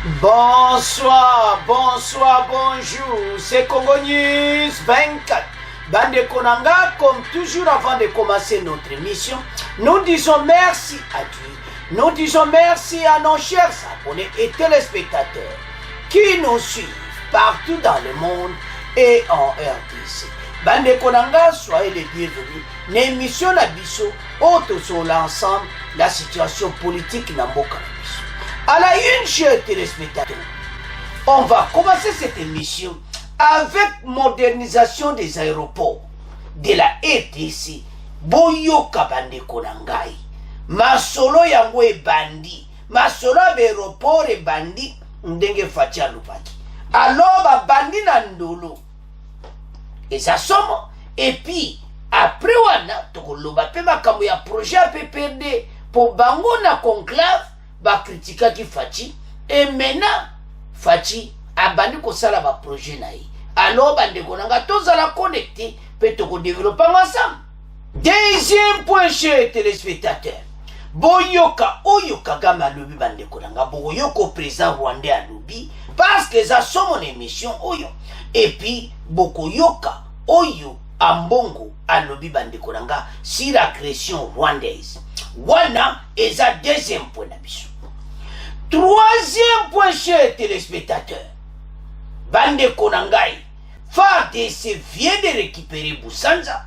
Bonsoir, bonsoir, bonjour, c'est Congo News 24. Bande Konanga, comme toujours avant de commencer notre émission, nous disons merci à Dieu. Nous disons merci à nos chers abonnés et téléspectateurs qui nous suivent partout dans le monde et en RDC. Bande Konanga, soyez les bienvenus. L'émission Nabiso, autre sur l'ensemble, la situation politique n'a pas. À la une, chers téléspectateurs, on va commencer cette émission avec modernisation des aéroports de la RDC. Boyoka bande konangai. Masolo yango e bandi. Masolo aéroport e bandi. Ndenge fatia lupaki. Alors ba bandi na ndolo. Et ça somme. Et puis, après wana, tokoloba pe makambo ya projet a PPRD pour bango na conclave. Ba kritika ki Fachi et maintenant Fachi abandi ko sala ba projet na yi. Alors bande konanga tozala connecté peut to développer ensemble. Deuxième point, chers téléspectateurs. Boyoka oyo Kagame alobi bande konanga boyoka président rwandais alobi parce que ça sont mon émission oyo et puis bokoyoka oyo ambongo alobi bande konanga sur l'agression rwandaise. Wana eza deuxième point d'ambition. Troisième point, chers téléspectateurs. Bande Konangai, FARDC vient de récupérer Boussanza,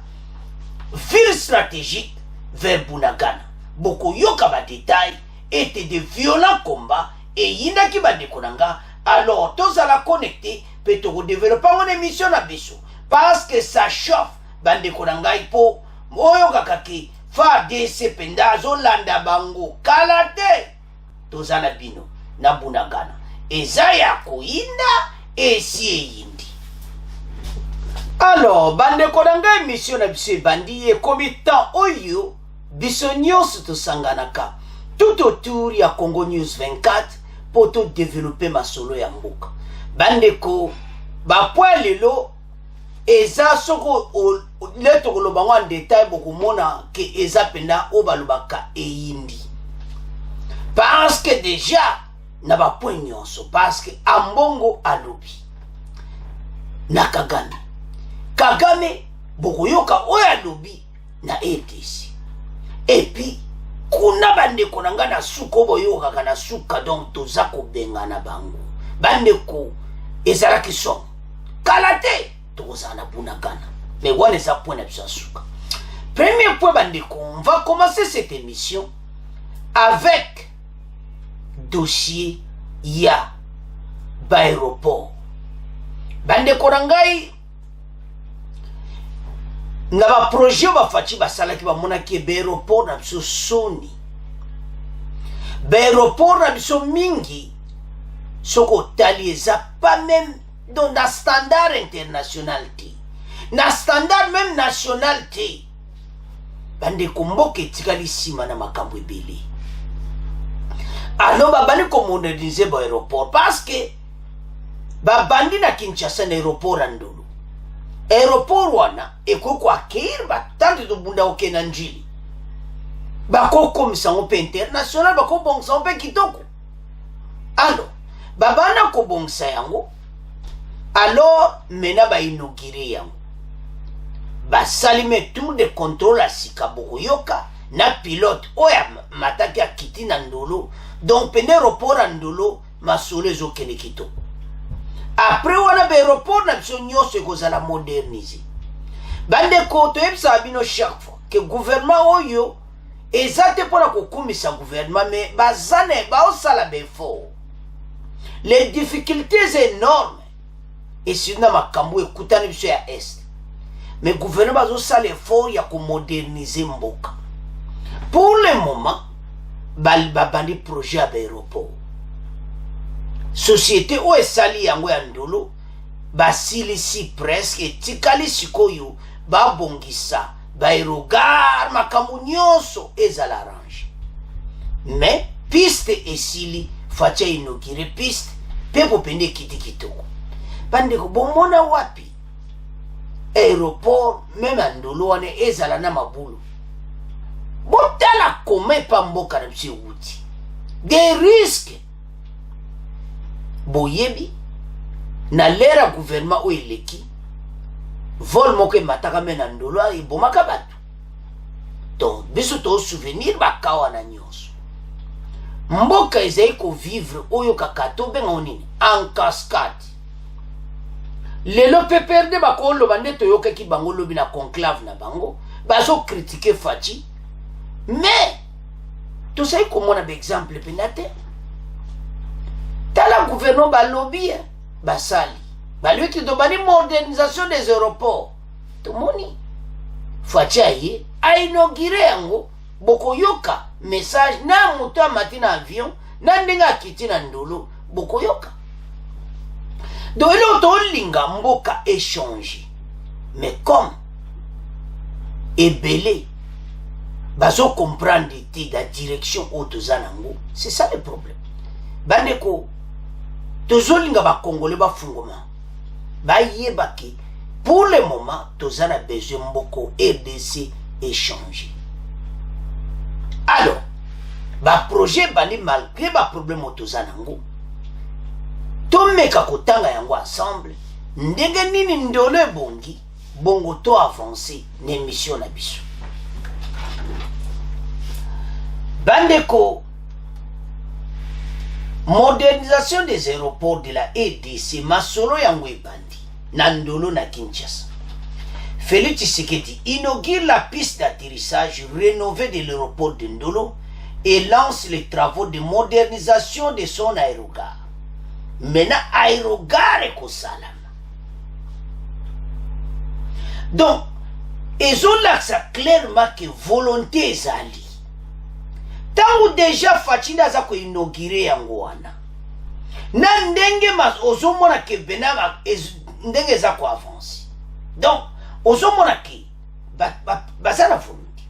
ville stratégique vers Bunagana. Beaucoup yokaba détails étaient de violents combats et yinaki bande Konanga. Alors, tous à la connecter, peut-on développer mon émission à Bissou. Parce que ça chauffe, bande Konangai po, moyokakaki, FARDC pendazo landa bango, kalate. Tozana bino na Bunagana ezaya koinda esi yindi. Alors bande konanga émission na biso bandi e komitan oyo biso nyonso tosanganaka tout autour ya Congo News 24 pour tout développer masolo ya mboka. Bande ko ba point lelo eza soko leto koloba en détail beaucoup mona ke eza penda obalobaka eyindi. Parce que déjà, n'a pas point nyonso. Parce que ambongo alobi. Na Kagame. Kagame, bokoyoka oya alobi na RDC. Et puis, kuna bande konanga na suko boyoka kana suka donc tozako benga na bango. Bande ko, ezala ki som. Kalate, toza na Bunagana. Mais wane sa point na bisa suka. Premier point bande ko, on va commencer cette émission avec dossier ya aéroport. Bande korangai na ba projet ba fachi ba salaki ba monaki aéroport na biso soni. Aéroport na biso mingi soko tali eza pas même dans la standard international te. Na standard même national te. Bande komboke tikali sima na makambo ebele. Alors babani ko moderniser ba aéroport parce que babandi na Kinshasa na aéroport andolo. Aéroport wana ekoko akir ba tande do bunda okena njili. Bako komisa pe international bako bongsa pe kitoko. Alors babana ko bongsa yango. Alors mena ba inauguré yango. Ba salime tout de contrôle à Sikabo yoka na pilote oya mataki a kiti na ndolo. Donc, pendant l'aéroport andolo, ma sole zo kenekito. Après, on a l'aéroport, on a besoin de moderniser. Bande koto ebsa bino chaque fois que gouvernement oyo ezate pour la kokumisa gouvernement mais bazane ba osala befort. Les difficultés énormes et sinon makambo ekutani biso ya est. Mais gouvernement bazo sala effort ya ko moderniser mboka. Pour le moment balbabandi projet à aéroport. Société o esali yango ya ndolo basilisi presque etikali sikoyo babongisa baerogar makambo nyonso ezala arrange. Mais piste esili fatia inokire piste pepo pende kiti kitoko. Bande ko bomona wapi aéroport même andolo wane ezala na mabulu. Botala kome pa mboka na bisi uti. Des risques boyebi na lera gouvernement o eleki vol moko mataka mena ndolo e bomaka batu donc biso to souvenir bakawa na nyonso mboka ezai ko vivre oyo kakato benga onini en cascade lelo PPRD bakolo bande toyoka ki bango lobi na conclave na bango bazo critiquer Faci mais tout ça comme on a exemple penate tala gouvernement balobi basali balui ki dobani modernisation des aéroports tomoni Faci aye a inauguré yango boko yoka message na moto amati na avion na ndenga akiti na ndolo boko yoka donc il to linga mboka échanger mais comme ebele bazo comprendre la direction autozanango c'est ça le problème bandeko tozolinga ba congolais ba fungoma ba yebaki pour le moment tozana besoin mboko RDC échanger alors ba projet bani malgré ba problème autozanango tomeka kotanga yango ensemble ndenge nini ndolo ebongi bongo to avancer na émission na biso bandeko modernisation des aéroports de la RDC masolo yango ebandi na ndolo na Kinshasa. Félix Tshisekedi inaugure la piste d'atterrissage rénovée de l'aéroport de Ndolo et lance les travaux de modernisation de son aérogare. Maintenant, aérogare est salama. Donc, ils ont là clairement que volonté est ali. Tant déjà Faci naza ko inaugurer yango wana. Na ndenge mas ozomona ke benama ndenge za ko avance. Donc, ozomona ke bazana volonté.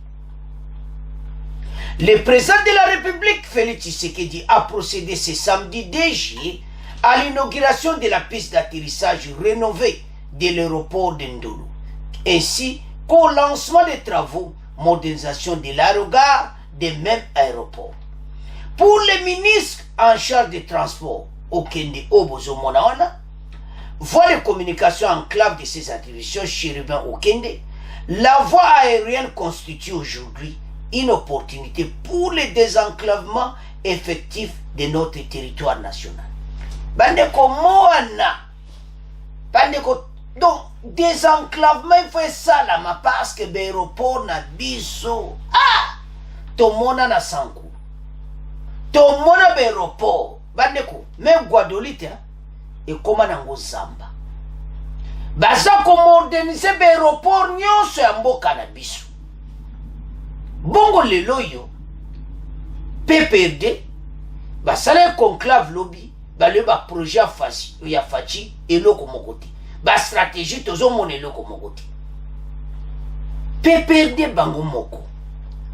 Le président de la République, Félix Tshisekedi, a procédé ce samedi 2 juillet à l'inauguration de la piste d'atterrissage rénovée de l'aéroport de Ndolo, ainsi qu'au lancement des travaux modernisation de l'aérogare des mêmes aéroports. Pour les ministres en charge des transports, Okende Obozo Monaona, voie de communication enclave de ces attributions Chérubin Okende, la voie aérienne constitue aujourd'hui une opportunité pour le désenclavement effectif de notre territoire national. Bandeko Moana, bandeko, donc désenclavement il faut ça là, parce que l'aéroport na biso, tomona na sanku, tomona l'aéroport, bandeko, même Guadolite, et comment nango zamba. Baza ko moderniser l'aéroport nyonso ya mboka na biso. Bongo lelo yo PPRD basala conclave lobby bale ba projet ya Faci eloko mokoti ba stratégie tozo mona eloko mokoti PPRD bango moko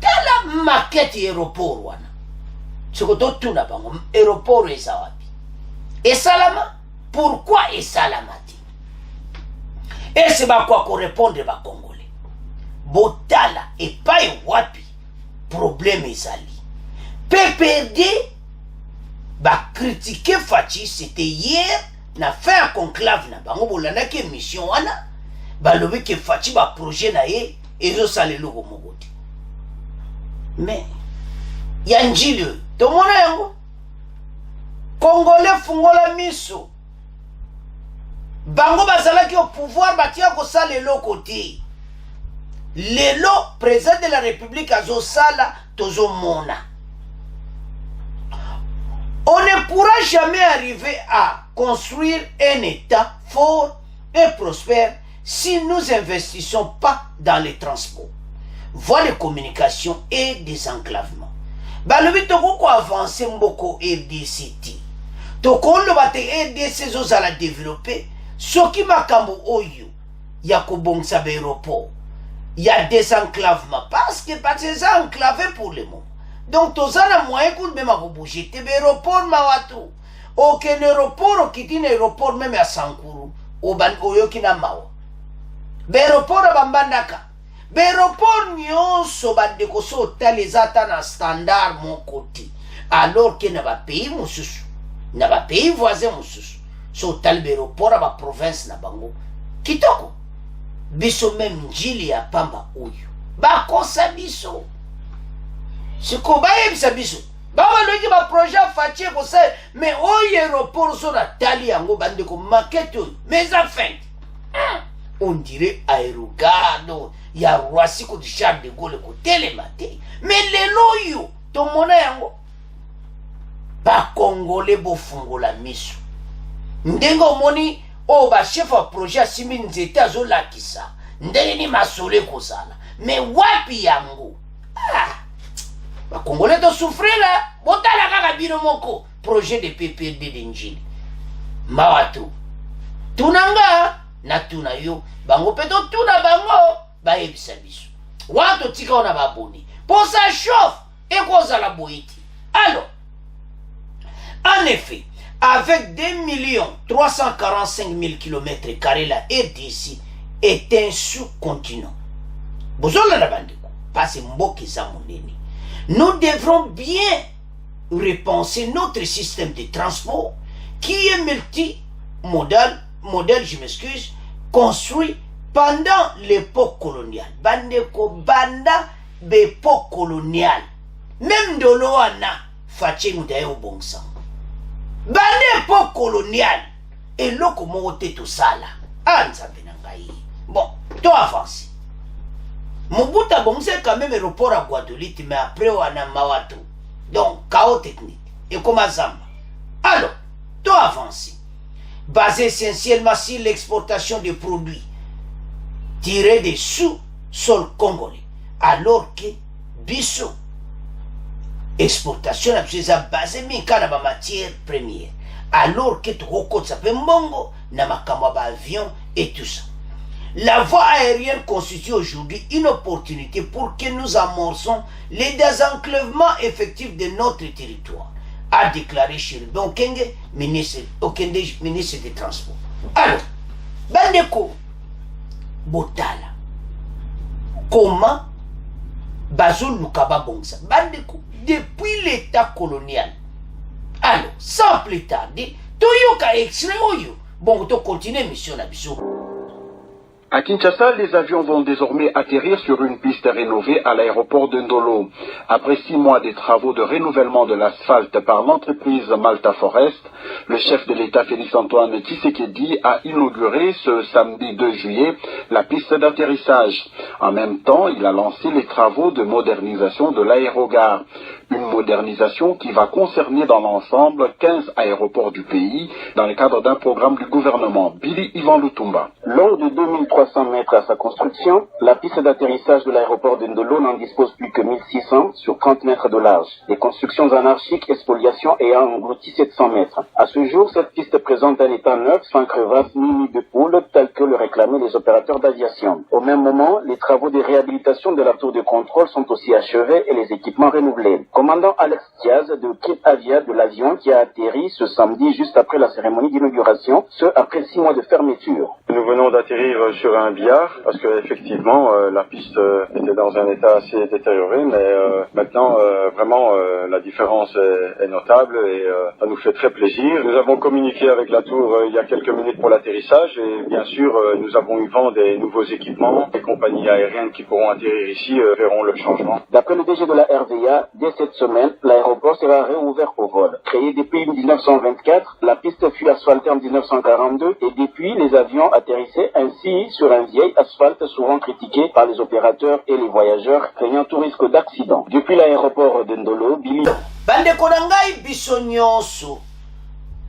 tala maquette aéroport wana sokoto tuna bango aéroport eza wapi esalama pourquoi esalama ti ese ba kwa ko répondre ba congolais botala et pas wapi problème ezali PPRD ba critiquer Faci c'était hier na fin conclave na bango bolana ke mission wana ba lobi ke Faci ba projet na ye ezo salelo ko mogoti mais ya njile to mona yango congolais fungola miso bango bazalaki au pouvoir batia ko salelo côté. Lelo, président de la République azo sala tozo mona. On ne pourra jamais arriver à construire un État fort et prospère si nous investissons pas dans les transports, voies de communication et des enclavements. Balobi toko ko avancer mboko RDC. Toko lo bate RDC zo za la développer, soki makambo oyo ya ko bongsa ba aéroport. Il y a des enclavements parce que c'est enclavé pour le moment. Donc, tous les moyens qu'on même à bouger. Tu es aéroport, Mawatu. Aucun aéroport, qui est un aéroport même à Sankuru. Au ban Oyokina Mawa. Aéroport à Bambandaka. Aéroport nyonso bandeko so les attend en standard mon côté. Alors qu'il n'a pas payé mon soussou. na ba pays voisin mosusu so tali aéroport ba province na bango kitoko biso même njili ya pamba oyo bakosa biso siko bayebisa biso babaloki baprojet afatie kosala mais oyo aéroport so na tali yango bandeko maquette oyo mais enfin on dirait aérogare ya Roissy ko Charles de Gaulle ko telema te mais lelo oyo tomona yango bakongole bofungola miso ndenge omoni oyo bachef ya projet asimbi nzete azolakisa ndenge ni masolo ekozala mais wapi yango bakongole tosufrira botala kaka bino moko projet de PPRD de njili mawa tu tunanga na tuna yo bango mpe totuna bango bayebisa biso wana totika wana baboni mpo sa chauffe ekozala boye te. Alors en effet, avec 2 345 000 km², la RDC est un sous-continent. Nous devrons bien repenser notre système de transport qui est multimodal, modèle, je m'excuse, construit pendant l'époque coloniale. Bandeko banda l'époque coloniale. Même de l'Oana, Fatih Moudayo Bongsan. Bande époque coloniale et locomote tout ça là bon to avance Mobuta bon c'est quand même aéroport à Guadeloupe mais après on a Mawato donc chaos technique et comme Zamba. Alors to avance basé essentiellement sur l'exportation de produits tirés des sous-sol congolais alors que Bissau exportation à base mikana ba matière première alors que tout ça peut mongo na makamwa ba avion et tout ça. La voie aérienne constitue aujourd'hui une opportunité pour que nous amorçons les désenclavements effectifs de notre territoire, a déclaré Chilbon Kenge, ministre des Transports. Alors, bandeko botala comment Bazou Lukaba Bongsa bandeko depuis l'état colonial. Alors, sans plus tarder, Toyoka extrait Oyo. Bon, to continue mission à Bissau. À Kinshasa, les avions vont désormais atterrir sur une piste rénovée à l'aéroport de Ndolo. Après 6 mois de travaux de renouvellement de l'asphalte par l'entreprise Malta Forest, le chef de l'État Félix-Antoine Tshisekedi a inauguré ce samedi 2 juillet la piste d'atterrissage. En même temps, il a lancé les travaux de modernisation de l'aérogare. Une modernisation qui va concerner dans l'ensemble 15 aéroports du pays dans le cadre d'un programme du gouvernement. Billy Ivan Lutumba. Lors de 2300 mètres à sa construction, la piste d'atterrissage de l'aéroport de Ndolo n'en dispose plus que 1600 sur 30 mètres de large. Des constructions anarchiques et spoliations ayant englouti 700 mètres. À ce jour, cette piste présente un état neuf, sans crevasse ni nid de poule, tel que le réclamaient les opérateurs d'aviation. Au même moment, les travaux de réhabilitation de la tour de contrôle sont aussi achevés et les équipements renouvelés. Commandant Alex Diaz de Kit Avia de l'avion qui a atterri ce samedi juste après la cérémonie d'inauguration, ce après 6 mois de fermeture. Nous venons d'atterrir sur un billard parce que effectivement la piste était dans un état assez détérioré, mais maintenant vraiment la différence est notable et ça nous fait très plaisir. Nous avons communiqué avec la tour il y a quelques minutes pour l'atterrissage et bien sûr nous avons eu vent des nouveaux équipements. Les compagnies aériennes qui pourront atterrir ici verront le changement. D'après le DG de la RVA, dès cette semaine, l'aéroport sera réouvert au vol. Créé depuis 1924, la piste fut asphaltée en 1942 et depuis les avions atterrissaient ainsi sur un vieil asphalte souvent critiqué par les opérateurs et les voyageurs craignant tout risque d'accident. Depuis l'aéroport de Ndolo, Billy... Bandeko nangai biso nyonso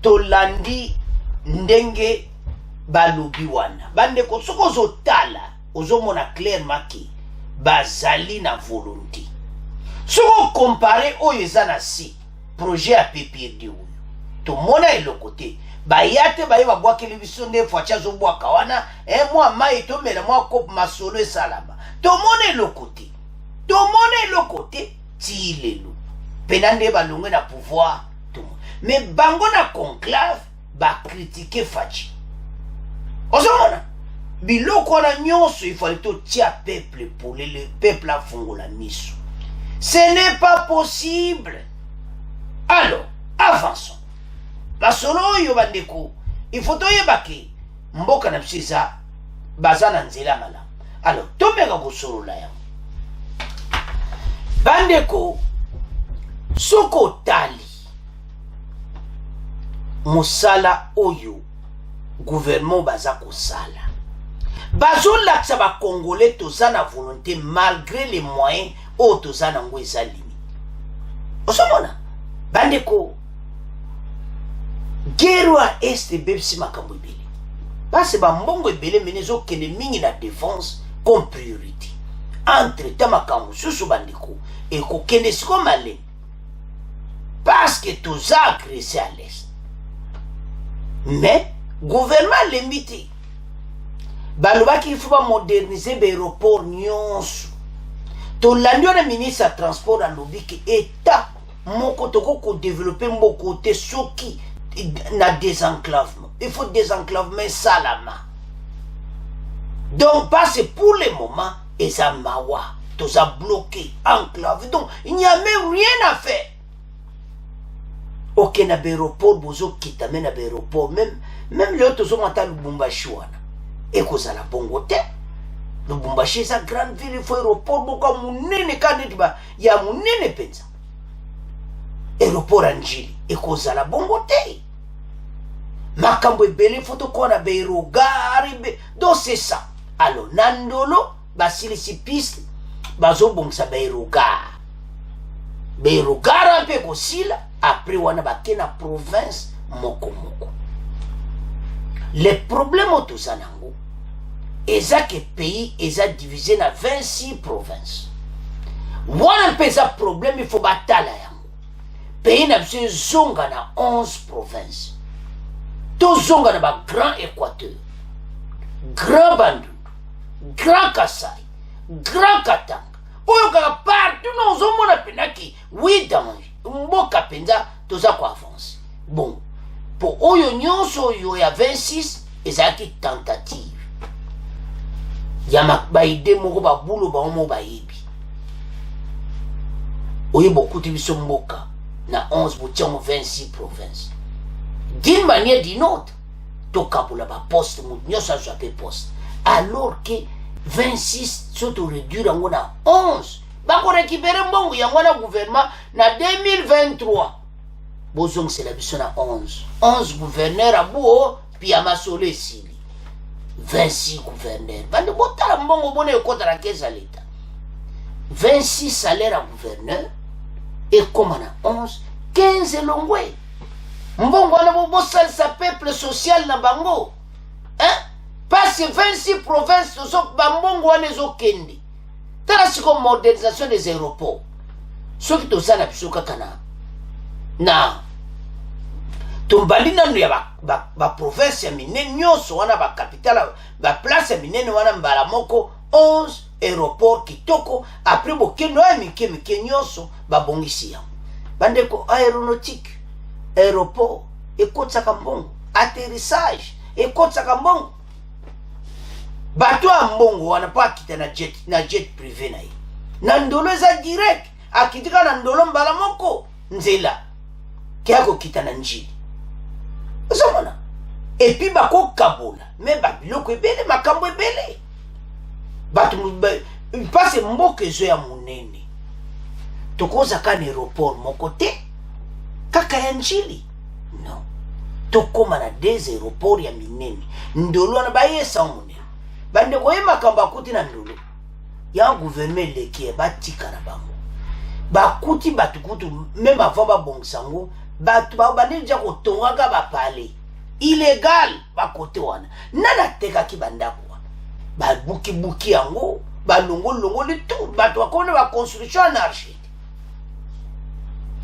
tolandi ndenge balobi wana. Bandeko soko zotala ozomona clairement ki bazali na volonté. Soko comparer oyo eza na si projet à PPRD oyo. Tomona eloko-te. Bayate baye babwakeli biso nde fwacha zobwaka wana mwa mai tomela mwa kope masolo esalama. Tomona eloko-te. Tomona eloko-te ti lelo. Pena nde balongwe na pouvoir tomona. Mais bango na conclave ba critiquer Fachi. Ozomona biloko wana nyonso il fallait totia peuple pour le peuple afungola miso. Ce n'est pas possible. Alors, avançons. basolo oyo bandeko il faut toyebaki mboka na biso eza baza na nzela malamu. Alors tomeka kosolola yango bandeko, soki otali mosala oyo gouvernement baza kosala, bazolakisa bakongolais toza na volonté malgré les moyens oyo toza nango eza limite. Osomona bandeko, guerre ya este bebisi makambo ebele parce bambongo ebele mene ezokende mingi na défense comme priorité. Entre temps makambo susu bandeko ekokende siko malemi parce que toza agressé à l'est. Mais gouvernement alembi te, balobaki il faut moderniser baéroport nyonso. Tolandi wana ministre ya transport alobi ke état moko toko kodévelopper mboko te soki na désenclavement. Il faut désenclavement salama. Donc parce que pour le moment eza mawa, toza bloqué, enclavé. Donc il n'y a même rien à faire. Ok, na aéroport bozo kita men na aéroport même le tozo mata Lubumbashi wana. Eko za la bongo te. Lubumbashi eza grande ville, il faut aéroport boka munene kaneti ba ya munene penza. Aéroport Anjili eko za la bongo te. Makambo ebele foto kona beirogari be. Donc c'est ça. Alors nandolo basili si piste bazo bongsa beirogar. Beirogar un peu kosila. Après wana bakena province moko moko. Les problèmes tout ça nango eza que pays eza divisé na 26 provinces. Wana pesa problème il faut batala yango. Pays na biso zonga na 11 provinces. To zonga na ba Grand Équateur, Grand Bandundu, Grand Kasai, Grand Katanga. Oyo kaka partout nous omona penaki oui dans mboka penza toza ko avance. Bon, pour oyo nyonso yo ya 26 ezaki tentative. Ya ba ide moko ba bulo ba omo ba yebi. Oyo bokuti biso mboka na 11 botiamo 26 provinces. D'une manière d'une autre, tokabula ba poste nyonso azape poste. Alors que 26 soto réduire en a 11. Bako récupérer mbongo yango na gouvernement na 2023. Bozong c'est la biso na 11. 11 gouverneurs à Bouo puis à Masole Sili. 26 gouverneurs. Bande botala mbongo bone ekota na caisse à l'état. 26 salaires à gouverneur et comme on a 11, 15 longwe. Mbongo wana bo salsa peuple social na bango. Hein? Parce que 26 provinces so bambongo wana ezokende. Tala siko modernisation des aéroports. Soki tozala biso kaka na tombali nanu ya ba province ya minene nyonso wana ba capitale ba place ya minene wana mbala moko 11 aéroports kitoko après bokeno ya mike nyonso babongisi yango. Bandeko aéronautique aéroport ekotsaka mbongo, atterrissage ekotsaka mbongo. Bato ya mbongo wana pa kita na jet privé na ye. Na ndolo eza direct akitika na ndolo mbala moko nzela kiako kita na njili. Ozomona. Et puis bako kabola me babiloko ebele makambo ebele. Bato passe mboka ezo ya munene. Tokoza ka na aéroport moko te kaka ya njili. Non. Tokoma na des aéroports ya minene. Ndolo na bayesa munene. Bande koye makambo akuti na ndolo. Ya gouvernement leki batika na bango. Bakuti batukutu même avant ba bongsango batu ba bande ja ko tongaka ba pale. Illégal ba kote wana. Nana teka ki bandako wana. Ba buki yango, ba longo le tout, batu akone ba construction anarchique.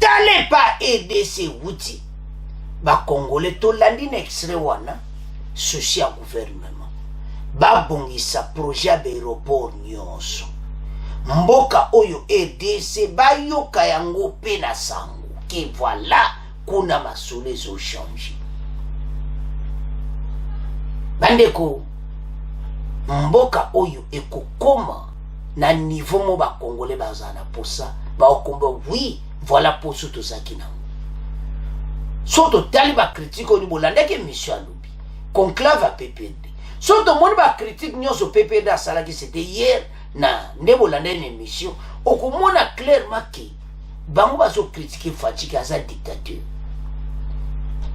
T'allez pas aider ces outils. Ba Congolais to landi na extrait wana social gouvernement. Ba bongisa projet d'aéroport nyonso. Mboka oyo EDC ba yoka yango pe na sango. Que voilà kuna masole zo changer. Bandeko mboka oyo ekokoma na niveau mo ba Congolais bazana posa ba okomba oui voilà pour tout ça qui na. soto tali ba critique oni bolanda ke mission alobi conclave à PPD soto moni ba critique nyonso PPD asala ki c'était hier na nde bolanda une émission okomona clairement que bango bazo critiquer Fachi ki aza dictature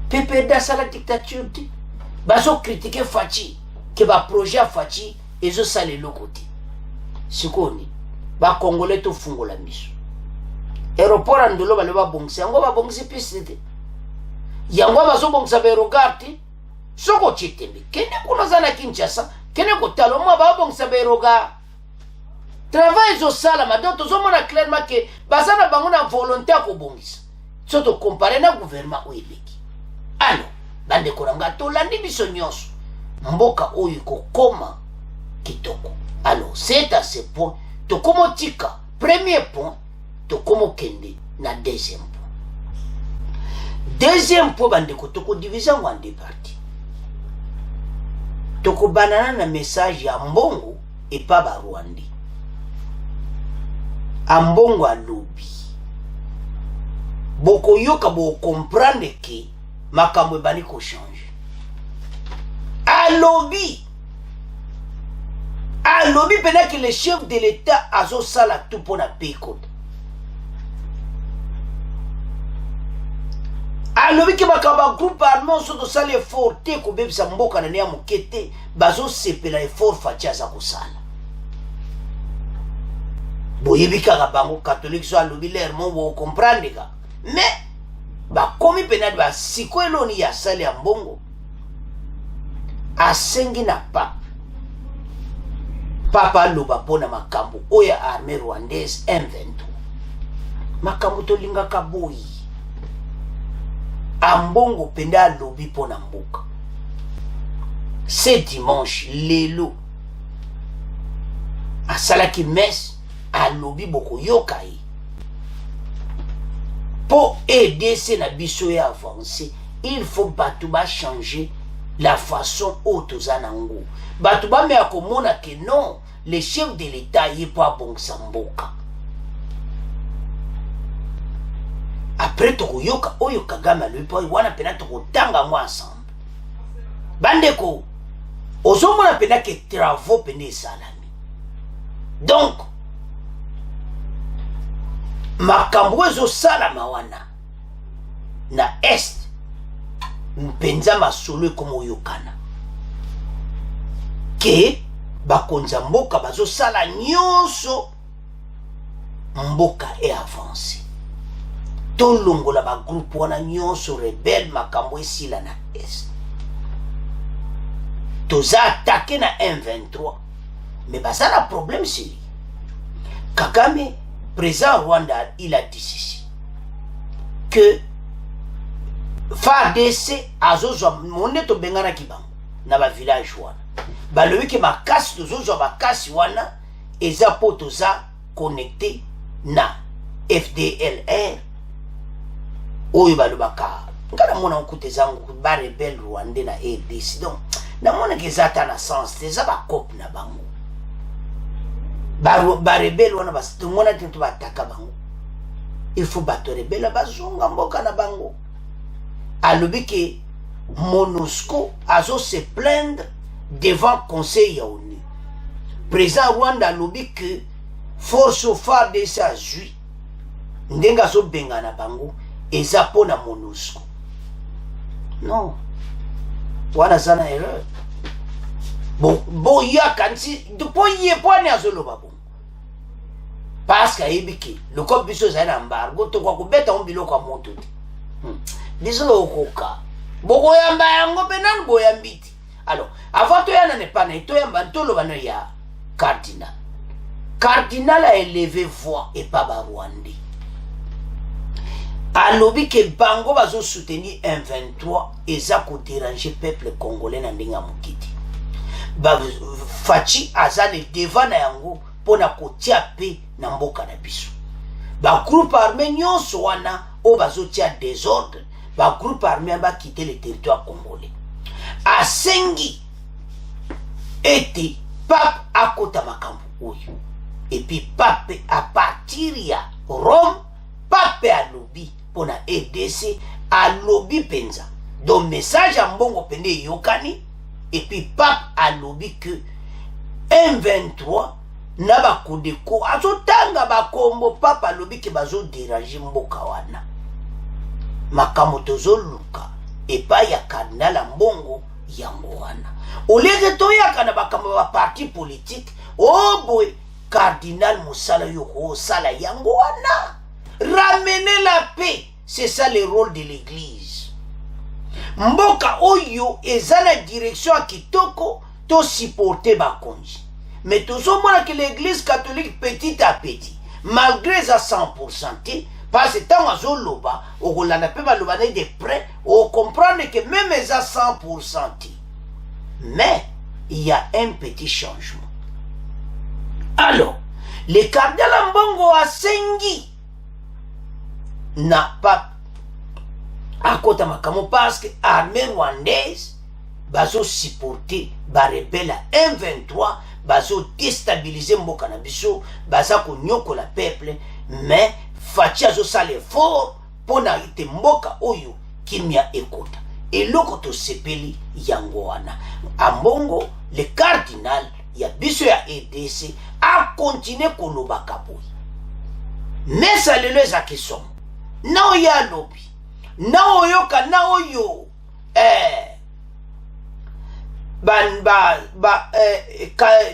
PPD asala dictature ti bazo critiquer Fachi que ba projet à Fachi ezo sale lokoti sikoni ba congolais to fungola miso aéroport andolo bale ba bongsi yango ba bongsi pisite yango bazo bongsa be rogati soko chitembe kene kuna zana Kinshasa kene ko talo mo ba bongsa be roga travail zo sala madoto zo mona clairement que bazana bango na volonté ko bongisa soto comparer na gouvernement oileki alors bande koranga to landi biso nyonso mboka oyo ko koma kitoko. Alors c'est à ce point to komo tika premier point to komo kende na deuxième point. Deuxième point bande ko toko division en deux parties. Toko banana na message ya mbongo et pas ba Rwandi. Ambongo alobi. Boko yoka bo comprendre que makambo bani ko change. Alobi pendant que le chef de l'État a sala tout pour la paix code. Alobi que makamba groupe allemand sont de sala effort te ko bebisa mboka na nia mokete bazo sepela effort Fachi aza ko sala. Boyebika ka bango catholique so alobi lermo bo comprendre ka. Mais ba komi pendant ba siko eloni ya sala ya mbongo asengi na papa loba pona makambo oya armée rwandaise M23 makambo to linga kaboyi ambongo penda lobi pona mboka ce dimanche lelo asala ki messe a lobi boko yokai pour aider ce na biso ya avancer il faut batuba changer la façon otozanango batuba me akomona que non le chef de l'État y est pas bon samboka. Après toko yoka oyo Kagame lui pas wana pena toko tanga moi ensemble. Bandeko ozomona pena que travaux pena salami. Donc makambo ezo salama wana na est mpenza masolo komo yokana ke bakonza mboka bazo sala nyonso mboka e avance to longola ba groupe wana nyonso rebelle makambo esila na est toza attaqué na M23 mais basala problème c'est Kagame président Rwanda il a dit ceci que FARDC azozo monde to bengana kibango na ba village wana balobi ke makasi tozozo bakasi wana eza po toza connecté na FDLR oyo balobaka ngana mona nkute zangu ba rebelle rwandais na RDC donc na mona ke zata na sens teza ba cop na bango ba rebelle wana bas to mona tinto bataka bango il faut battre rebelle bazonga mboka na bango alobi ke MONUSCO azo se plaindre devant conseil ya ONU. Président Rwanda alobi que force FARDC azui ndenga so benga na bango eza pona MONUSCO. Non. Wana sana erreur. Bon ya kanti depuis ye pone azoloba bon. Parce que ebiki le cop biso za na embargo to kwa kubeta ombilo kwa moto. Biso okoka. Boko yamba yango penan boyambiti. Alors, avant to yana ne pas to yamba to lo bana ya cardinal. Cardinal a élevé voix et pas ba Rwandais. Alobi ke bango bazo soutenir M23 eza ko déranger peuple congolais na ndinga mukiti. Ba Fachi azale devant na yango pona kotia pe na mboka na biso. Ba groupe armé nyonso wana o bazo tia désordre. Ba groupe armé ba quitter le territoire congolais. Asengi ete pape akota makambo oyo. Et puis pape à partir ya Rome, pape alobi pona RDC alobi penza. Donc message à mbongo pende yokani. Et puis pape alobi que M23 na bakodeko azotanga bakombo papa alobi ke bazo déranger mboka wana. Makambo tozoluka epa ya kardinal mbongo yango wana. Olege toyaka na bakambo ba parti politique, oh boy, cardinal Moussala Yoko sala yango wana. Ramener la paix, c'est ça le rôle de l'église. Mboka oyo ezala direction a kitoko to supporter bakonji. Mais toujours moi que l'église catholique petit à petit, malgré ça 100%, parce que tant à Zoloba, on n'a pas de près, on comprend que même ça 100%. Mais il y a un petit changement. Alors, le cardinal Mbongo a sengi n'a pas à côté de Makamo parce que l'armée rwandaise va supporter les rebelles à M23, va déstabiliser Mboka na biso, va konyoko la peuple, mais fatia zo sale fort pour na ite Mboka oyo kimia ekota. Et l'autre sepeli yangoana. A Mbongo, le cardinal, ya biso ya EDC, a continué koloba kaboui. Mais ça le les akisom. Na ya lobi. Na oyoka na oyo.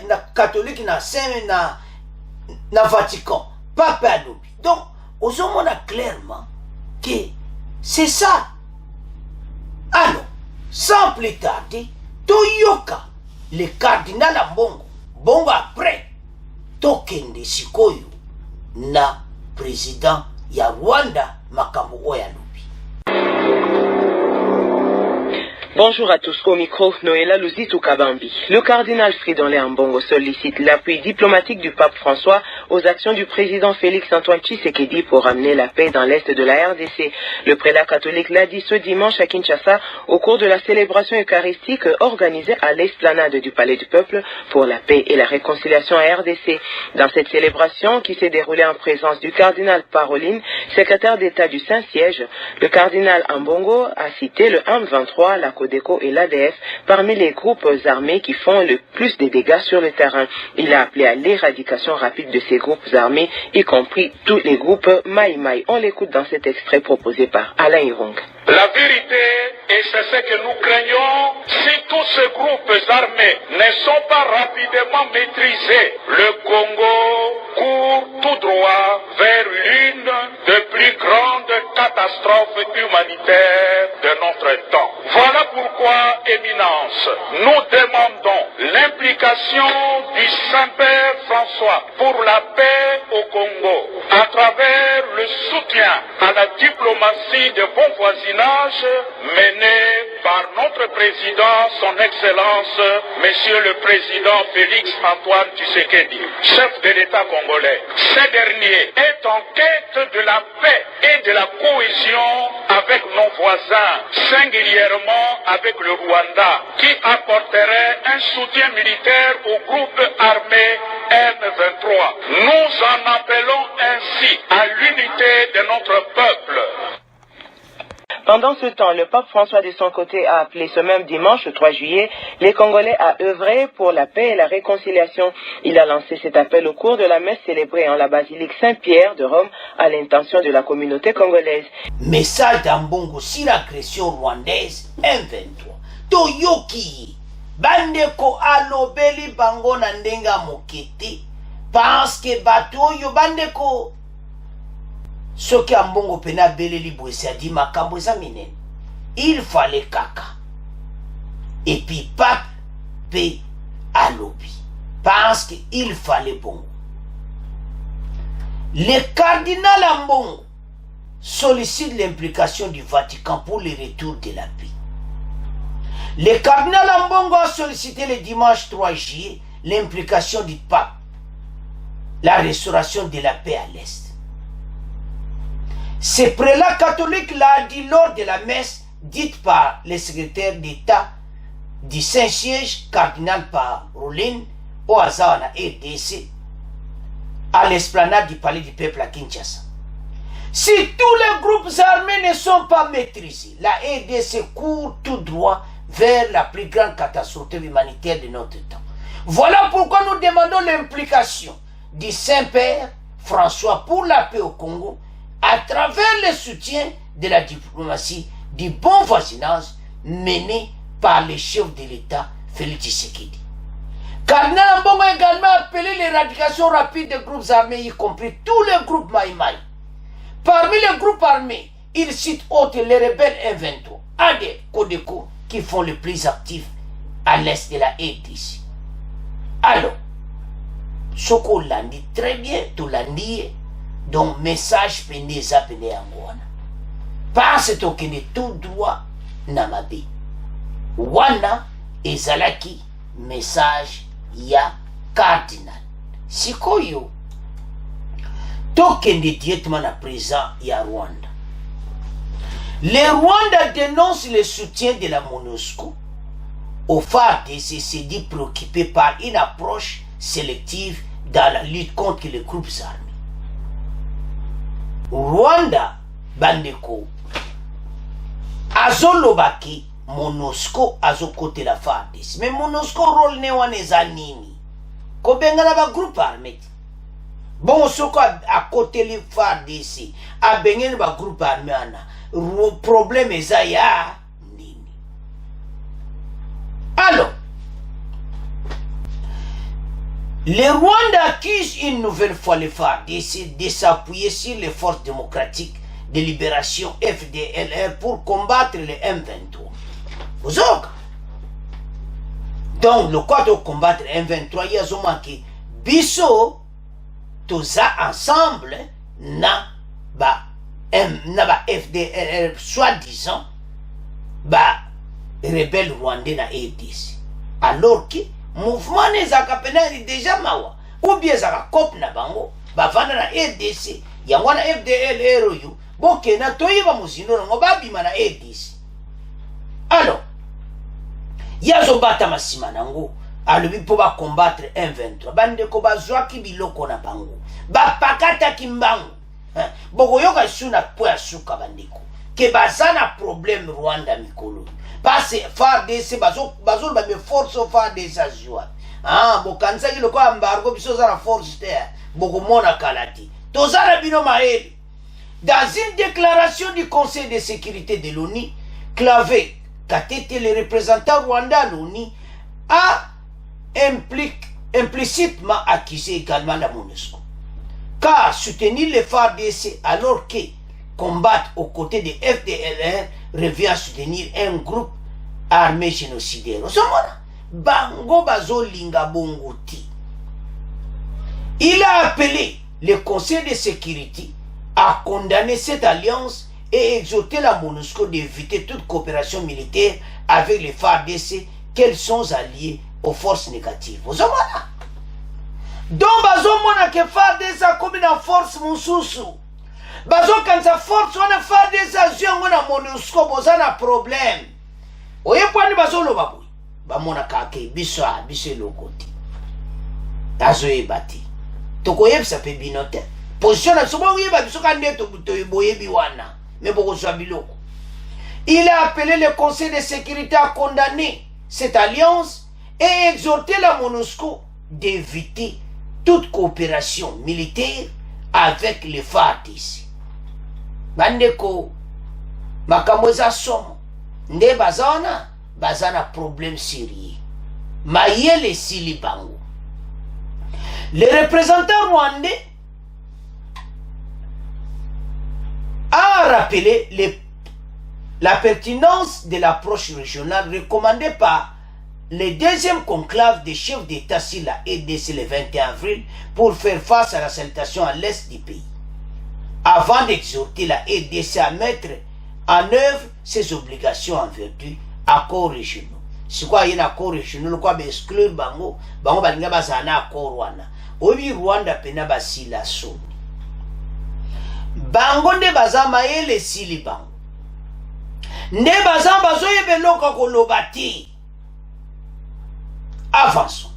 Na catholique na Saint na Vatican. Pape a lobi. Donc, on a clairement que c'est ça. Alors, sans plus tarder, Toyoka, le cardinal Mbongo, Bongo après, Tokende Sikoyo, na président ya Rwanda, Makambo Oyalubi. Bonjour à tous, au micro Noëlla Luzitu Kabambi. Le cardinal Fridolin Léa Mbongo sollicite l'appui diplomatique du pape François aux actions du président Félix-Antoine Tshisekedi pour ramener la paix dans l'est de la RDC. Le prélat catholique l'a dit ce dimanche à Kinshasa au cours de la célébration eucharistique organisée à l'esplanade du Palais du Peuple pour la paix et la réconciliation à RDC. Dans cette célébration qui s'est déroulée en présence du cardinal Parolin, secrétaire d'État du Saint-Siège, le cardinal Mbongo a cité le M23, la Codeco et l'ADF parmi les groupes armés qui font le plus de dégâts sur le terrain. Il a appelé à l'éradication rapide de ces groupes armés, y compris tous les groupes Maï Maï. On l'écoute dans cet extrait proposé par Alain Irong. La vérité, et c'est ce que nous craignons, si tous ces groupes armés ne sont pas rapidement maîtrisés, le Congo court tout droit vers l'une des plus grandes catastrophes humanitaires de notre temps. Voilà pourquoi, Éminence, nous demandons l'implication du Saint-Père François pour la paix au Congo, à travers le soutien à la diplomatie de bon voisinage menée par notre président, son Excellence, Monsieur le Président Félix-Antoine Tshisekedi, chef de l'État congolais. Ce dernier est en quête de la paix et de la cohésion avec nos voisins, singulièrement avec le Rwanda, qui apporterait un soutien militaire au groupe armé M23. Nous en appelons ainsi à l'unité de notre peuple. Pendant ce temps, le pape François de son côté a appelé ce même dimanche, le 3 juillet, les Congolais à œuvrer pour la paix et la réconciliation. Il a lancé cet appel au cours de la messe célébrée en la basilique Saint-Pierre de Rome à l'intention de la communauté congolaise. Message d'Ambongo sur l'agression rwandaise M23. Toyoki, bandeko alobeli bango na ndenga mokete, parce que batoyo bandeko soki Ambongo pena beleli boisi a dit makambo eza minene. Il fallait kaka. Et puis pape pe alobi. Parce qu'il fallait bongo. Le cardinal Ambongo sollicite l'implication du Vatican pour le retour de la paix. Le cardinal Ambongo a sollicité le dimanche 3 juillet l'implication du pape, la restauration de la paix à l'Est. Ce prélat catholique l'a dit lors de la messe dite par le secrétaire d'État du Saint-Siège, cardinal Parolin, au hasard à RDC, à l'esplanade du Palais du Peuple à Kinshasa. Si tous les groupes armés ne sont pas maîtrisés, la RDC court tout droit vers la plus grande catastrophe humanitaire de notre temps. Voilà pourquoi nous demandons l'implication du Saint-Père François pour la paix au Congo à travers le soutien de la diplomatie du bon voisinage mené par le chef de l'État Félix Tshisekedi. Cardinal Ambongo a également appelé l'éradication rapide des groupes armés, y compris tous les groupes Maïmaï. Parmi les groupes armés, il cite autres les rebelles M23, ADE, Codeco, qui font le plus actif à l'est de la RDC. Alors, ce qu'on l'a dit très bien, tout l'a dit, donc message péné zapéné angwana. Parce que ne tout droit namabe. Wana ezalaki message ya cardinal. Sikoyo, tokende directement à présent ya Rwanda. Les Rwandais dénoncent le soutien de la MONUSCO au FARDC s'est dit préoccupé par une approche sélective dans la lutte contre les groupes armés. Rwanda, bandeko, azolobaki MONUSCO azokote la FARDC. Mais MONUSCO rôle ne waneza nini? Kobengana ba groupe armé. Bon, soko à côté les FARDC, a bengene ba groupe armé ana. Problème eza ya nini? Alors, les Rwandais accusent une nouvelle fois les FARDC de s'appuyer sur les forces démocratiques de libération FDLR pour combattre les M23. Vous autres? Donc, le quoi de combattre les M23, il y a manqué. Bisso, tout ça ensemble, na FDLR, soi-disant, rebelle rwandais na RDC. Alors que mouvement ne zakapena déjà mawa ou bien zaka kop na bango bavanda na RDC yango na FDLR yo boke na toyiba muzindo ngo babima na RDC. Alors yazo bata masima nango alobi po ba combattre M23 bande ko bazwaki biloko na bango ba pakata kimbango boko yoka suna po ya suka bandeko ke bazana problème Rwanda mikolo. Parce que FARDC bazo ba me force FARDC azwa. Bokanza ki loko embargo biso za na force terre. Boko mona kalati. Tozana bino maeli. Dans une déclaration du Conseil de sécurité de l'ONU, Clavé, Katete, le représentant rwandais à l'ONU, a implicitement accusé également la MONUSCO. Car soutenir les FARDC alors que combattre aux côtés des FDLR revient à soutenir un groupe armé génocidaire. Bango bazo linga bongoti. Il a appelé le Conseil de sécurité à condamner cette alliance et exhorter la MONUSCO d'éviter toute coopération militaire avec les FARDC qu'elles sont alliées aux forces négatives. Donc bazo mona que FARDC a comme une force mususu. Bazo quand sa force on a fait des avions on a MONUSCO boza na problème. Oye pwani bazo lo baboui. Ba mona kake biso lo koti. Azo e bati. Toko yeb sa pe binote. Position na sobo yeba biso kande to boye biwana. Mais boko so biloko. Il a appelé le Conseil de sécurité à condamner cette alliance et exhorter la MONUSCO d'éviter toute coopération militaire avec les FARDC. Bandeko makamweza somo nde bazana problème sérieux mayele sili bango. Le représentant rwandais a rappelé la pertinence de l'approche régionale recommandée par le deuxième conclave des chefs d'État sur la RDC le 21 avril pour faire face à la salutation à l'est du pays, avant d'exhorter la RDC à mettre en œuvre ses obligations en vertu d'accords régionaux. C'est quoi un accord régional? Quoi exclure bango balinga bazana accord wana. Obi Rwanda pena basila soni. Bango nde bazama ele sili bango. Nde bazama bazoye beloka kolobati. Avançons.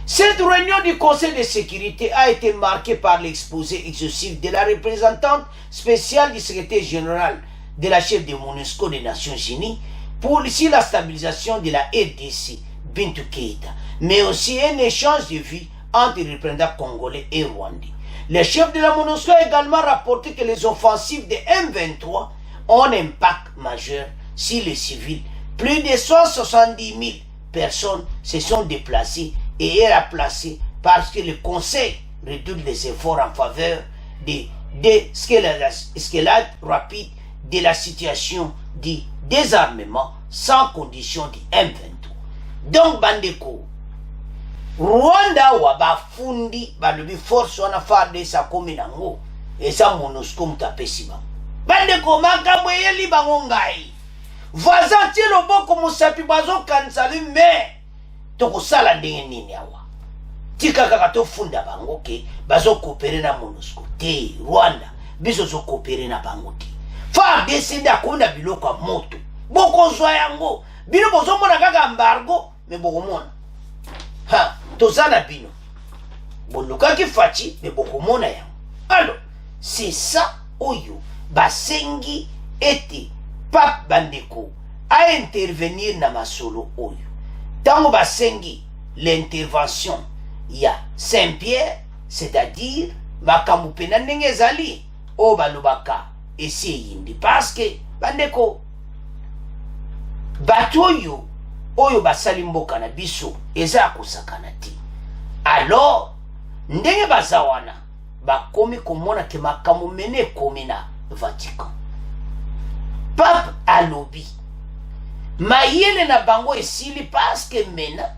Cette réunion du Conseil de sécurité a été marquée par l'exposé exhaustif de la représentante spéciale du secrétaire général de la chef de MONUSCO des Nations Unies pour la stabilisation de la RDC, Bintou Keïta, mais aussi un échange de vues entre les représentants congolais et rwandais. Le chef de la MONUSCO a également rapporté que les offensives de M23 ont un impact majeur sur les civils. Plus de 170 000 personnes se sont déplacées et placées parce que le Conseil redouble les efforts en faveur de l'escalade rapide de la situation de désarmement sans condition de M23. Donc, Bandeko, Rwanda wa bafundi balobi force wana farde sa komi nango esa MONUSCO mutapesi bango. Bandeko makambo eyeli bango ngai. Voisin tie loboko mosapi bazo kansali me tokosala ndenge nini awa. Tika kaka tofunda bango ke bazo coopérer na MONUSCO te Rwanda biso zo coopérer na bango te. FARDC nda kona biloko ya moto. Boko zwa yango. Bino bozo mona kaka embargo me boko mona. Ha, tozana bino. Boluka ki fachi me boko mona yango. Alors, c'est ça oyo basengi ete Pape Bandeko a intervenir na masolo oyo. Tango basengi l'intervention ya Saint-Pierre, c'est-à-dire makambo pena ndenge ezali o balobaka esi yindi parce que Bandeko batoyo oyo basali mboka na biso eza kosakana ti. Alors ndenge bazawana bakomi komona ke makambo mene komi na Vatican. Pape alobi mayele na bango esili parce que mena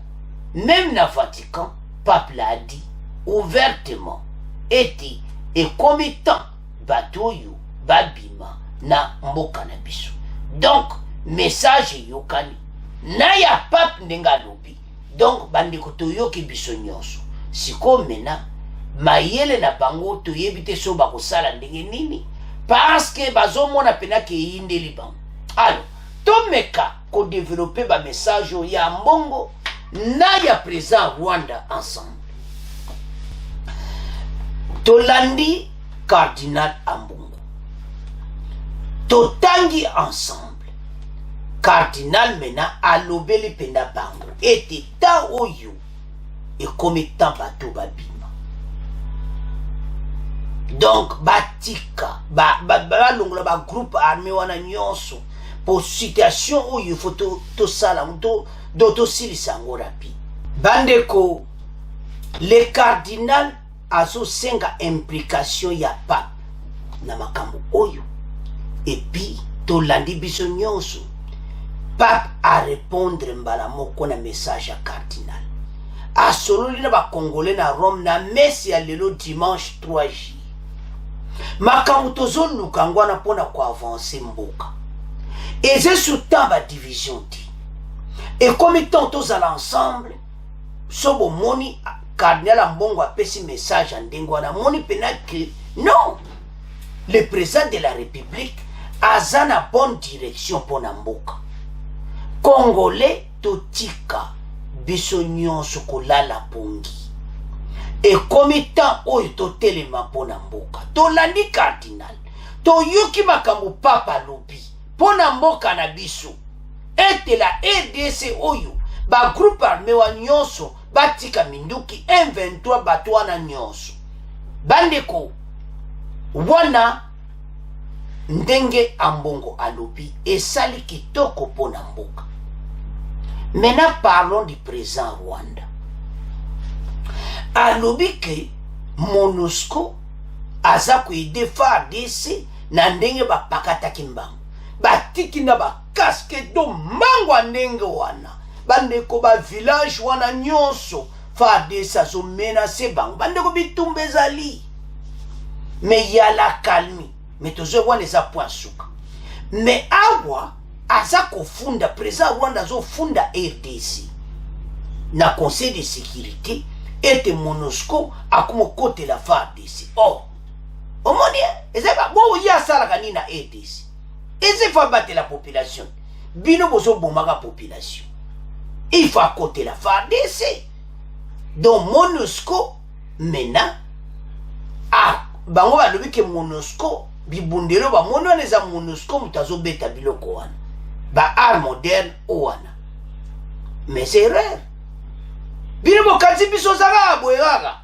même na Vatican Pape l'a dit ouvertement eti ekomi temps batoyo babima na mboka na biso. Donc message yokani na ya Pape ndenga lobi. Donc bandeko toyoki biso nyonso siko mena mayele na bango toyebi te so bakosala ndenge nini parce que bazomona pena ke yindeli bango. Alors tomeka ko développer ba message ya mbongo na ya président Rwanda ensemble. Tolandi Cardinal Ambongo totangi ensemble. Cardinal mena alobeli pena bango ete ta oyo e komi tan bato babima. Donc batika balongola ba groupe armé wana nyonso pour situation oyo faut to sala to silisa ngo rapide. Bandeko le cardinal azo senga implication ya Pape na makambo oyo et puis to landi biso nyonso. Pape a répondre mbala moko na message ya cardinal. A sololi na ba congolais na Rome na messe ya lelo dimanche 3 juillet. Makambo tozo luka ngwana pona ko avancer mboka. Eze soutan ba division ti. Et comme tant tous à l'ensemble, sobo moni cardinal Ambongo a pesi message en dengwana moni penaki non. Le président de la République a zana bonne direction pour Namboka. Congolais totika biso nyonso kolala pongi. Et comme tant oyo to telema pona mboka to landi cardinal to yuki makambo papa lobi pona mboka na biso ete la RDC oyo ba groupe armé wa nyonso batika minduki M23 batwana nyonso. Bandeko wana ndenge Ambongo alobi esali kitoko pona mboka. Maintenant parlons du président Rwanda. Alobi ke MONUSCO aza kuide FARDC na ndenge bapakata kimbango. Batiki na ba casque do mangwa ndenge wana. Bandeko ba village wana nyonso FARDC azo menace bango. Bandeko bitumba ezali. Mais y a la calme. Mais tozo wana eza point suka. Mais awa aza kofunda président Rwanda azo funda RDC. Na conseil de sécurité et MONUSCO a comme côté la FARDC. Oh, au monde, et c'est pas bon, il y a ça la canine à RDC. Et c'est pas battre la population. Bino bozo bomba la population. Il faut à côté la FARDC. donc MONUSCO maintenant bango balobi ke MONUSCO bibundelo bamoni wana eza MONUSCO moto azobeta biloko wana baart moderne owana mais c'est erreur bino bokanisi biso ozaka aboye kaka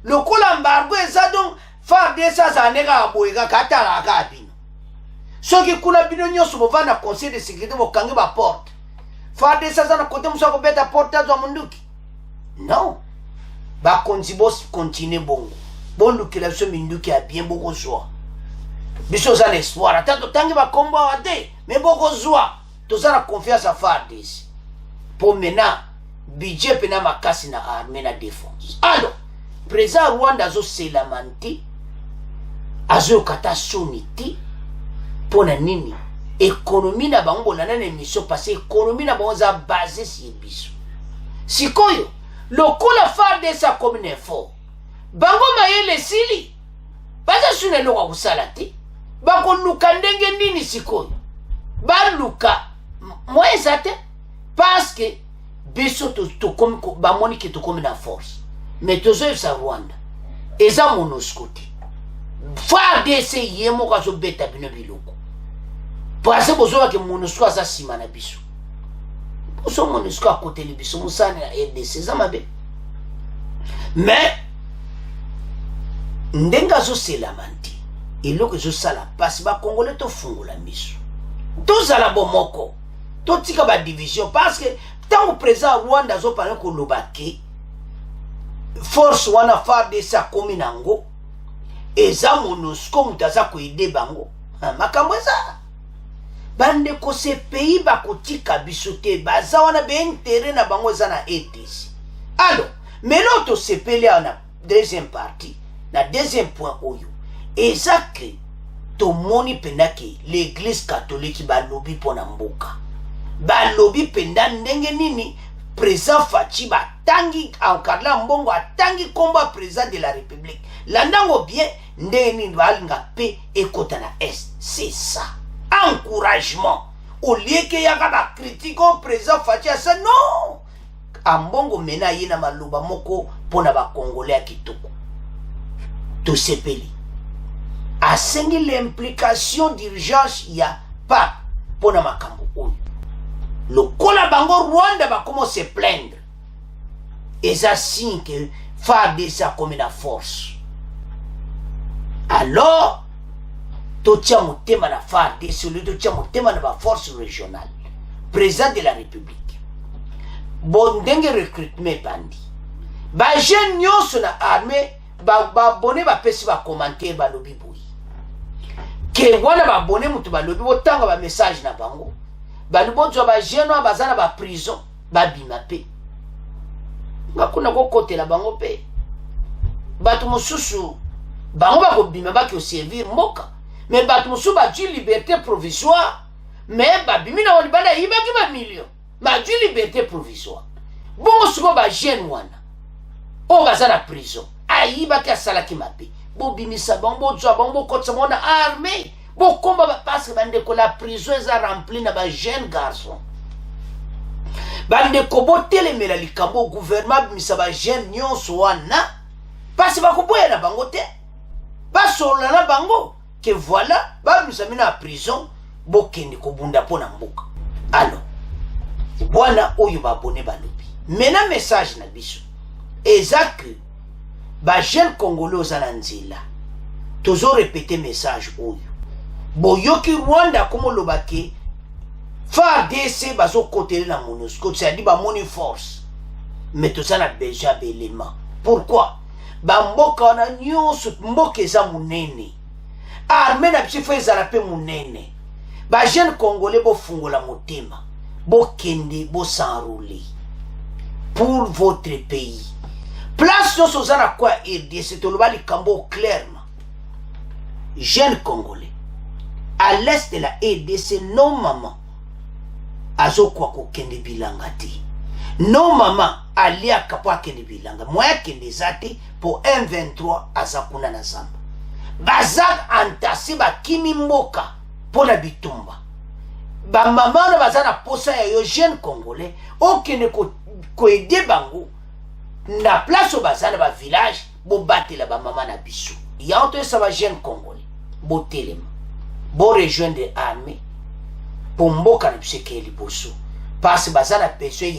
lokola mbargo eza donc FARDC azane kaka aboye kaka atala kaka bino soki kuna bino nyonso bova na conseil de sécurité bokangi baporte FARDC aza na kote mosu akobeta porte azwa monduki non bakonzi bokontinue bongo bondukela biso minduki ya bien bokozwa biso oza na espoir ata totangi bakombo awa te me bokozwa toza na confiance ya FARDC po mena budget pena makasi na armée na défense alors président Rwanda azoselama te azoyoka ta soni te mpo na nini économie na bango bolanda na émission parce économie na bango eza basé si biso sikoyo lokola FARDC akomi na effort bango mayele esili baza suna eloko kosala te bakoluka ndenge nini sikoyo baluka mwa eza te parce que biso bamoni ke tokomi na force mais tozoyebisa Rwanda eza MONUSCO te FARDC ye moko azobeta bino biloko parce bozobake MONUSCO aza nsima na biso boso MONUSCO akoteli biso mosani na RDC eza mabe mais ndenge azoselama nte eloko ezosala mpasi bakongole tofungola miso tozala bomoko totika badivision parce que ntango président Rwanda azopana koloba ke force wana FARDC akomi nango eza MONUSCO moto aza koyede bango makambo eza bandeko se pays bakotika biso te baza wana beintere na bango eza na ETC alors melo tosepeli awa na deuxième partie na deuxième point oyo eza ke tomoni penda ke l'église catholique balobi mpona mboka balobi penda ndenge nini président Faci batangi encadre mbongo atangi komba président de la république landango bien ndenge nini balinga pe ekota na est c'est ça encouragement au lieu que yaka ba critique au président Faci asa non ambongo mena yena maloba moko pona ba congolais ya kitoko to sepeli asengi l'implication d'urgence ya pa pona makambo oyo lokola bango Rwanda bakoma se plaindre eza signe que FARDC akomi na force alors totia motema na FARDC oli totia motema na baforce régionale président de la république bon ndenge recrutement bandi bajeune nyonso na armée babone bapesi bacommentaire balobi boyi ke wana babone mutu balobi botanga bamessage na bango balibozwa bajeune oyo baza na baprison babima mpe bakuna kokotela bango mpe bato mosusu bango bakobima bakoservir mboka mais bato mosusu bazwi liberté provisoire mais babimi na wani bana yibaki bamillion bazwi liberté provisoire bongo siko bajeune wana oyo baza na prison ayibaki asalaki mabe bobimisa bango bozwa bango bokotisa bango na armée bokomba parce que bandeko la prison eza rempli na bajeune garçon bandeko botelemela likambo gouvernement bimisa bajeune nyonso wana parce que bakoboya na bango te basolola na bango ke voilà babimisa mina na prison bokende kobunda mpo na mboka alors bwana oyo babone balobi mena message na biso eza ke bajeune congolais oza na nzela tozo répéter message oyo boyoki Rwanda komoloba ke FARDC bazokotele na MONUSCO c'est-à-dire bamoni force mais toza na besoin d'éléments pourquoi bamboka wana nyonso mboka eza munene armée na biso fo ezala mpe munene bajeune congolais bofungola motema bokende bosenrôler pour votre pays place nyonso oza na kwa RDC toloba likambo clairement jeune congolais à l'est de la RDC non maman azokwa kokende bilanga te non maman aliaka po akende bilanga moya kende eza te po M23 aza kuna na zamba baza antasi bakimi mboka po na bitumba bamama wana baza na posa ya yo jeune congolais okende koede bango na place au bazana ba village bo batela ba mama na biso ya onto ça va jeune congolais bo telema bo rejoindre armée pour mboka na biso ke liboso parce que bazana besoin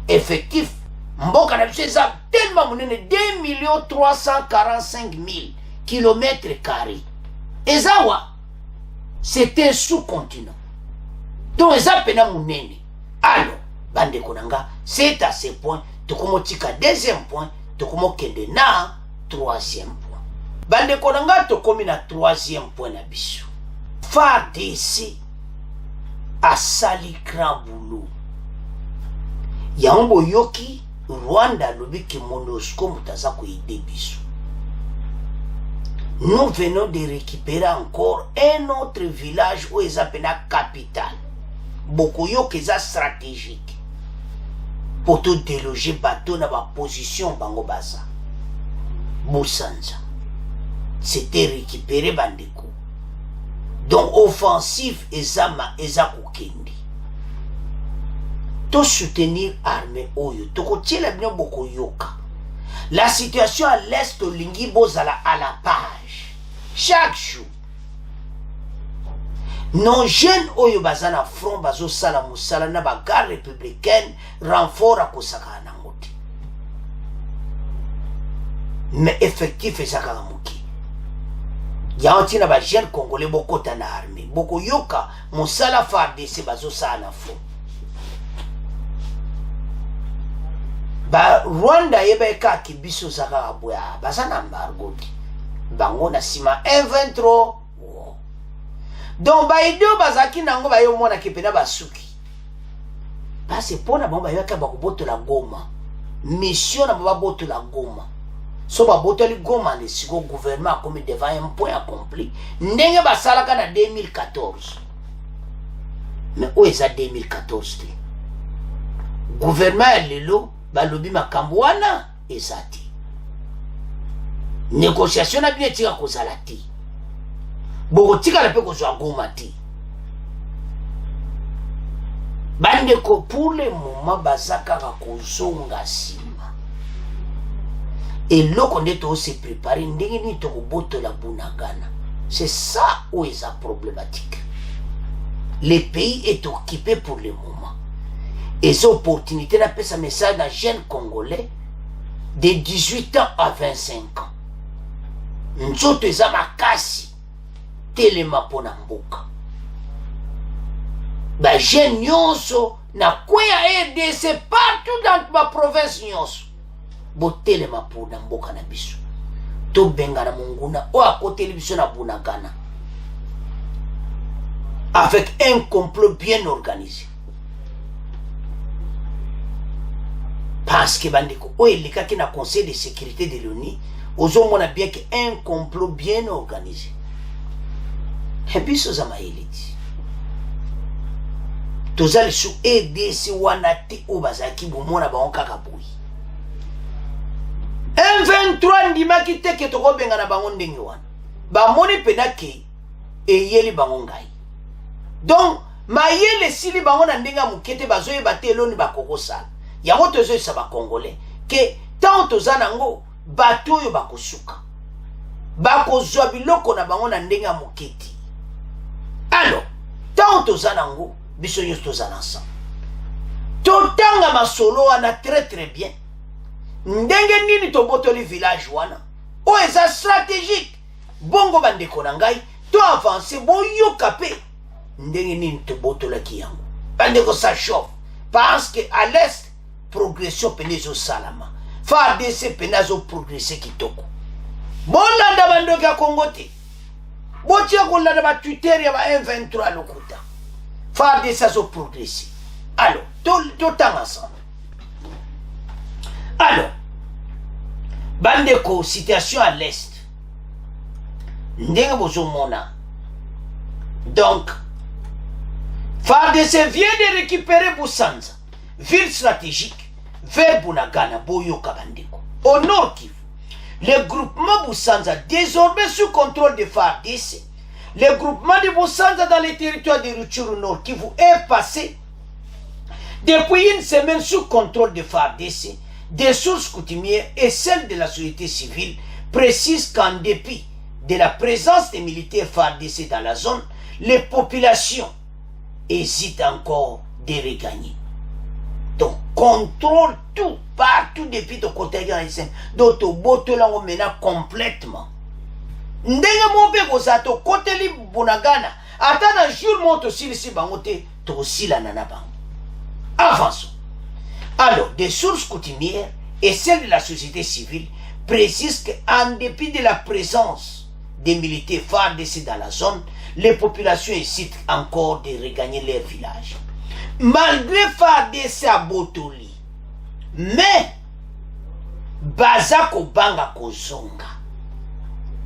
effectif mboka na biso za tellement munene 2 345 000 kilomètres carrés ezawa c'était un sous-continent donc eza pena munene. Alors bande konanga c'est à ce point tokomotika deuxième point tokomokende na troisième point bande konanga tokomi na troisième point na biso FARDC asali grand boulot yango yoki Rwanda lobi ke MONUSCO mutaza koide biso. Nous venons de récupérer encore un autre village où ils appellent la capitale. Beaucoup yoki eza stratégique pour tout déloger bateau dans ma position bango baza. Busanza. C'était récupéré bandeko. Donc offensive ezama ezakukindi. To soutenir armée oyo. Toko tiela bien boko yoka. La situation à l'est au lingi bozala à la page. Chaque jour. Non jeunes oyo bazana front bazo sala musala na bagarre républicaine renfort à kosaka nangote. Mais effectif ezaka muki. Yanti na ba jeune congolais boko tana armée. Boko yoka musala FARDC bazo sala front. Ba Rwanda yebe ka kibiso saka abwa basana embargo bango na sima M23 donc ba ido bazaki nango ba yo mona kipena basuki parce pona bomba yaka ba kuboto la Goma mission na ba boto la Goma so ba boto li Goma le siko gouvernement comme devant un point accompli ndenge basala kana 2014 mais où est ça 2014 gouvernement lelo balobi makambo wana ezati négociation na bien tika kozala ti boko tika la pe kozwa Goma ti bande ko pour le moment bazaka ka kozonga sima et loko ndeto se préparer ndenge ni to koboto la Bunagana. C'est ça où est ça problématique. Le pays est occupé pour le moment. Et cette opportunité d'appelle ce message d'un jeune Congolais de 18 ans à 25 ans. Nzoto eza makasi telema pona mboka. Ba jeune nyonso na kwea RDC partout dans ma province nyonso. Bo telema pona mboka na biso. To benga na munguna o akote biso na Bunagana. Avec un complot bien organisé. Parce que bandeko o elika ki na conseil de sécurité de l'ONU ozo mona bien que un complot bien organisé. Et puis ça za maeliti. Tozali su EDC wana te o bazaki bomona ba onkaka boyi. M23 ndima ki te ke toko benga na bango ndenge wana. Ba moni penake eyeli bango ngai. Donc mayele sili bango na ndenga mukete bazoye bateloni bakokosala. Yango tozo sa ba congolais que tant tozana ngo bato yo bakosuka bakozwa biloko na bango na ndenga muketi. Alors tant tozana ngo biso yo tozana ensemble totanga masolo wana très bien ndenge nini tobotoli village wana o eza stratégique bongo bandeko na ngai to avancer boyo kapé ndenge nini tobotola ki yango bandeko ça chauffe parce que à l'est progression penezo salama FARDC penazo progresser kitoko bolanda bandoki ya Congo te botia kolanda ba Twitter ya ba M23 lokuta FARDC azo progresser. Alors totanga ensemble. Alors bandeko situation à l'est ndenge bozomona donc FARDC vient de récupérer Busanza, ville stratégique, vers Bunagana, Boyoka Bandeko. Au nord Kivu, le groupement Busanza, désormais sous contrôle de FARDC, le groupement de Busanza dans les territoires de Rutshuru Nord Kivu est passé depuis une semaine sous contrôle de FARDC des sources coutumières et celles de la société civile précisent qu'en dépit de la présence des militaires FARDC dans la zone, les populations hésitent encore de regagner. Donc, contrôle tout, partout depuis ton côté GSM. Donc, tu bottes là, on mena complètement. Ndenge mobe gozato côté li bunagana. Attends un jour, monte aussi ici, bangote, tu aussi la nana bang. Avançons. Alors, des sources coutumières et celles de la société civile précisent qu'en dépit de la présence des militaires FARDC dans la zone, les populations hésitent encore de regagner leur village. Malgré FARDC à Botoli, mais Bazako Banga Kozonga,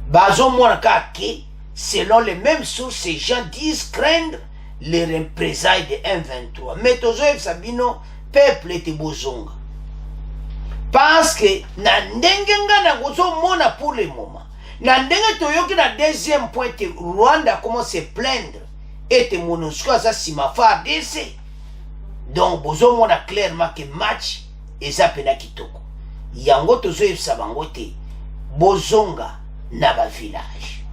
Bazo Mouakake, selon les mêmes sources, ces gens disent craindre les représailles de M23. Mais Tozoev Sabino, peuple était Bozonga. Parce que, Nandengenga na Gozo Mona pour le moment. Nandenge Toyoki na deuxième point, Rwanda commence à se plaindre. Et te Monusco a sima FARDC. Donc, Bozo Mona clairement que match et ça pena kitoko. Yango Tozoev Sabangote, Bozonga na ba village.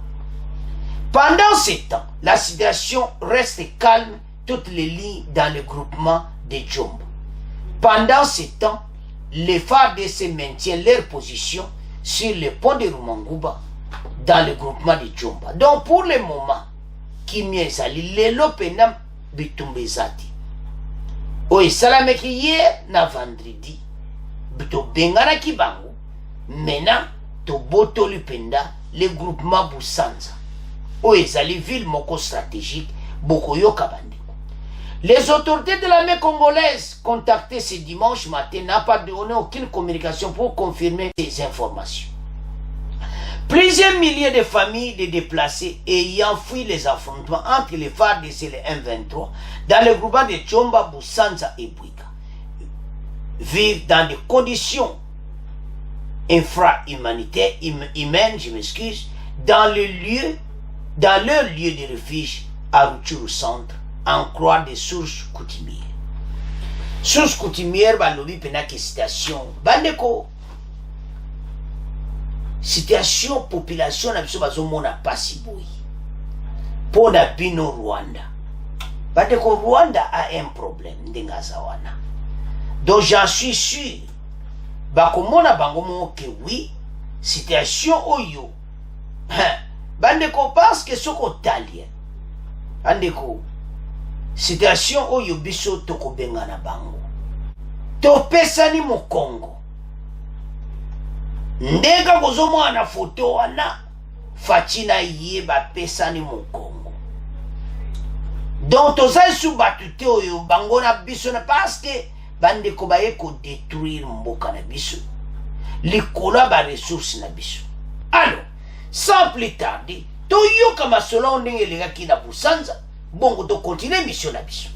Pendant ce temps, la situation reste calme, toutes les lignes dans le groupement de Djomba. Pendant ce temps, les FARDC maintiennent leur position sur le pont de Rumanguba dans le groupement de Djomba. Donc pour le moment, Kimiezali, lelo penam bitumbezati. Oye salameki hier na vendredi, bito bengana kibango, maintenant to botoli penda le groupement Busanza. Oye zali ville moko stratégique, Bokoyo Kabandi. Les autorités de l'armée congolaise contactées ce dimanche matin n'ont pas donné aucune communication pour confirmer ces informations. Plusieurs milliers de familles de déplacés ayant fui les affrontements entre les FARDC et les M23 dans le groupement de Djomba, Busanza et Bouika vivent dans des conditions infra-humanitaires, humaines, je m'excuse, dans leur lieu de refuge à Rutshuru Centre, en croire des sources coutumières. Sources coutumières, balobi penaki citation. Bandeko, situation population na biso bazomona pasi boyi. Pour na bino Rwanda. Bandeko, Rwanda a un problème ndenga zawana. Donc j'en suis sûr. Bakomona bangomo que oui, situation oyo. Bandeko parce que soko talien. Bandeko, situation oyo biso tokobenga na bango. Topesani mo Congo. Ndeka kozomo na photo wana Fatina yé bapesani mo Congo. Donc tozali sou batute oyo bango na biso na parce que bandeko baye ko détruire mboka na biso. Likola ba ressources na biso. Alors, sans plus tarder, toyoka masolo ndenge lengaki na Busanza. Bon, donc continuez mission la mission.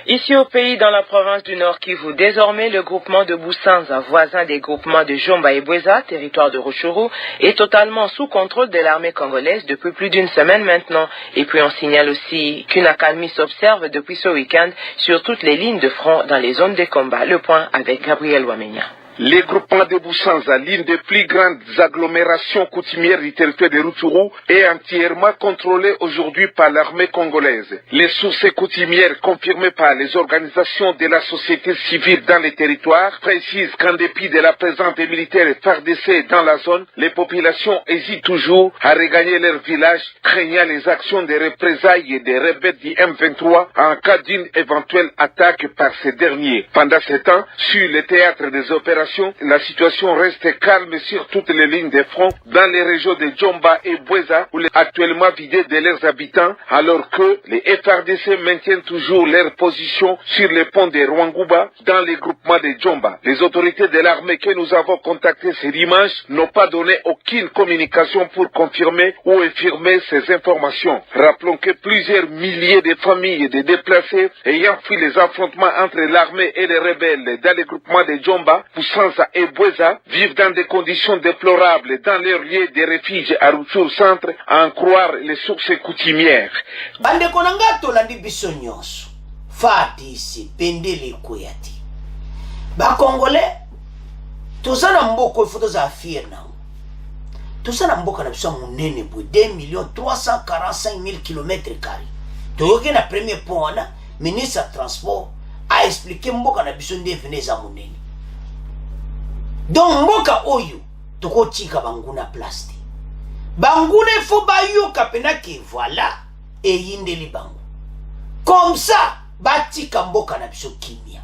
Ici au pays, dans la province du Nord Kivu, désormais le groupement de Busanza, voisin des groupements de Djomba et Bweza, territoire de Rutshuru, est totalement sous contrôle de l'armée congolaise depuis plus d'une semaine maintenant. Et puis on signale aussi qu'une accalmie s'observe depuis ce week-end sur toutes les lignes de front dans les zones de combat. Le point avec Gabriel Wamenya. Les groupements de Busanza, l'une des plus grandes agglomérations coutumières du territoire de Rutshuru, est entièrement contrôlée aujourd'hui par l'armée congolaise. Les sources coutumières confirmées par les organisations de la société civile dans les territoires précisent qu'en dépit de la présence des militaires FARDC dans la zone, les populations hésitent toujours à regagner leur village, craignant les actions de représailles et des rebelles du M23 en cas d'une éventuelle attaque par ces derniers. Pendant ce temps, sur le théâtre des opérations, la situation reste calme sur toutes les lignes de front dans les régions de Djomba et Bweza, où les actuellement vidées de leurs habitants, alors que les FARDC maintiennent toujours leur position sur les ponts de Rwanguba dans les groupements de Djomba. Les autorités de l'armée que nous avons contactées ces dimanches n'ont pas donné aucune communication pour confirmer ou infirmer ces informations. Rappelons que plusieurs milliers de familles et de déplacés ayant fui les affrontements entre l'armée et les rebelles dans les groupements de Djomba, Busanza et Bweza vivent dans des conditions déplorables dans leur lieu de refuge à Rutshuru Centre, à en croire les sources coutumières. Bandeko nanga tolandi biso nyonso. FARDC pendele koyati. Ba Congolais toza na mboko il faut toza fier na toza na mboka na biso munene bo 2,345,000 km². toyoki na premier point wana ministre ya transport a expliqué mboka na biso nde vene eza munene. Donc mboka oyo tokotika banguna place te. Banguna il faut bayoka pena ke voilà eyindeli bango. Comme ça batika mboka na biso kimia.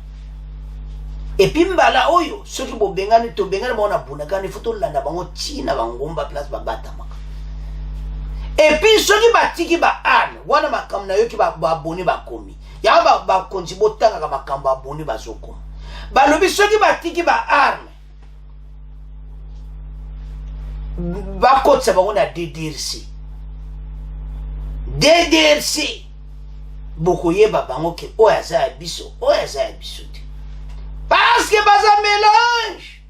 Et puis mbala oyo soki bobengani to bengani bona bunakani faut tolanda bango tina bangomba place babatama. Et puis soki batiki ba arme wana makambo na yo ki ba abonné bakomi. Ya ba konzi botanga ka makambo abonné bazokoma. Balobi soki batiki ba arme bakotsa bango na DDRC. DDRC bokoyeba bango ke oya za ya biso te. Parce que baza mélange.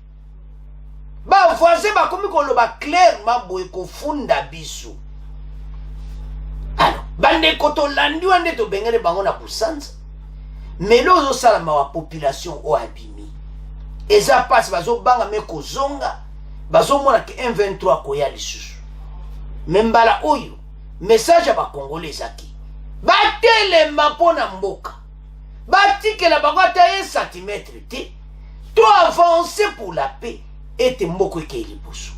Ba voisin ba komi koloba clairement boye ko funda biso. Alors, bande koto landi wande to bengele bango na busanza. Mais lozo salama wa population o abimi. Eza passe bazo banga me kozonga. Bazo mona ke M23 koya lisusu. Membala oyo message ba congolais zaki. Batele mapona mboka. Batikela bango ata 1 cm te. To avancer pour la paix ete mboko ke liboso.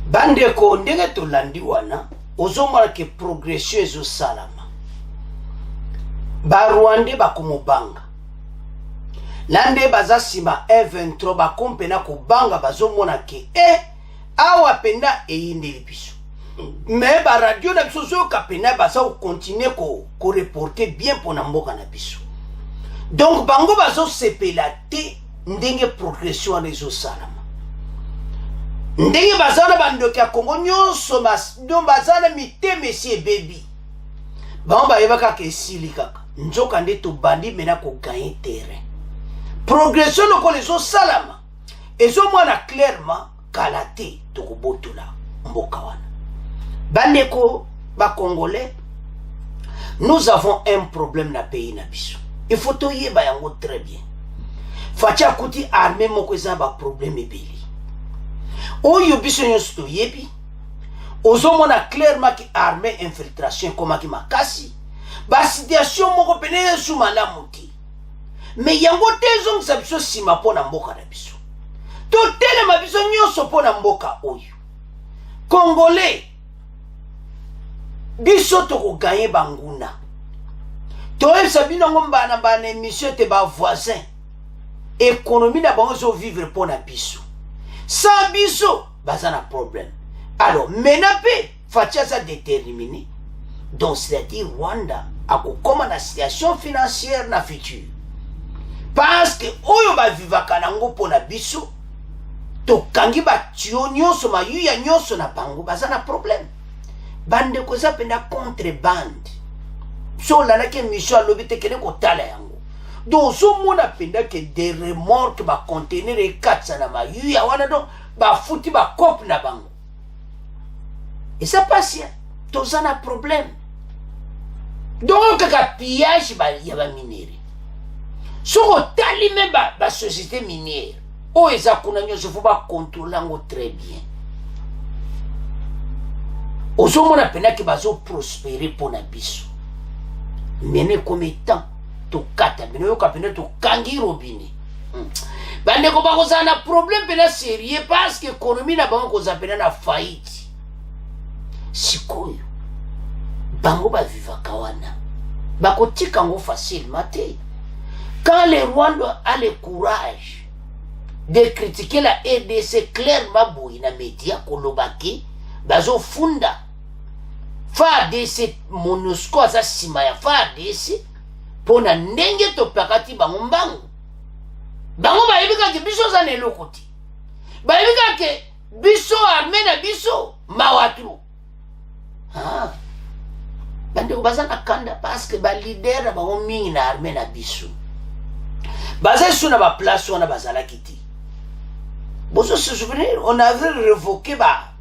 Bande ko ndenge to landi wana ozomona ke progression ezo salama. Ba Rwanda bakomobanga. Lande baza sima M23 bakompena ko banga bazomona ke awa penda eyindeli biso. Mais ba radio na biso zo kapena baza continuer ko reporter bien pona mboka na biso. Donc bango bazo sepela te ndenge progression ezo salama. Ndenge bazana bandoki ya Kongo nyonso don bazana mite monsieur baby. Bango bayebaka ke sili kaka. Nzoka nde to bandi mena ko gagner terrain. Progression loko lezo salama. Ezo mwana clairement kalate to kobotola mboka wana. Bandeko ba Congolais, nous avons un problème na pays na biso. Il faut to yeba yango très bien. Fatia kuti armée moko eza ba problème ebeli. Oyo biso nyonso to yebi. Ozomona clairement ki armée infiltration koma ki makasi. Ba situation moko pene sou malamu te. Mais yango tezo ngisa biso sima pona mboka na biso. To tele ma biso nyonso pona mboka oyo. Congolais biso toko gagner banguna. Toi sabino ngomba na ba émission te ba voisin. Économie na bango zo vivre pona biso. Sans biso bazana problème. Alors menape fatia ça déterminé. Donc c'est-à-dire Rwanda a kokoma na situation financière na futur. Parce que oyo ba vivaka nango pona biso to kangi ba tio nyonso mayuya nyonso na bango bazana problème. Bande ko za penda contrebande. So la na ke mission lobite kene ko tala yango. Donc so mona penda ke des remorques ba contenir e katsa na mayuya wana do ba futi ba cop na bango. Et ça passe to za na problème. Donc ka pillage ba ya ba minere. So tali même ba société minière. O eza kuna nyonso faut ba contrôler ngo très bien. Ozomona pena ki bazo prospérer pona biso. Mene kometan to kata bino yoka pena to kangi robine. Bande ko bako za na problème pena sérieux parce que économie na bango ko za pena na faillite. Sikoyo. Bango ba vivaka wana. Bako tika ngo facilement te. Quand les Rwandais a le courage de critiquer la RDC clairement boui na média kolobaki bazo funda FARDC MONUSCO aza sima ya FARDC pona ndenge to pakati bango mbango. Bango bayebika ke biso za neloko te. Bayebika ke biso armée na biso mawatu. Bande ko baza na kanda parce que ba leader na bango mingi na armée na biso. Baza suna ba place wana bazala kiti. Bozo se souvenir, on avait révoqué ba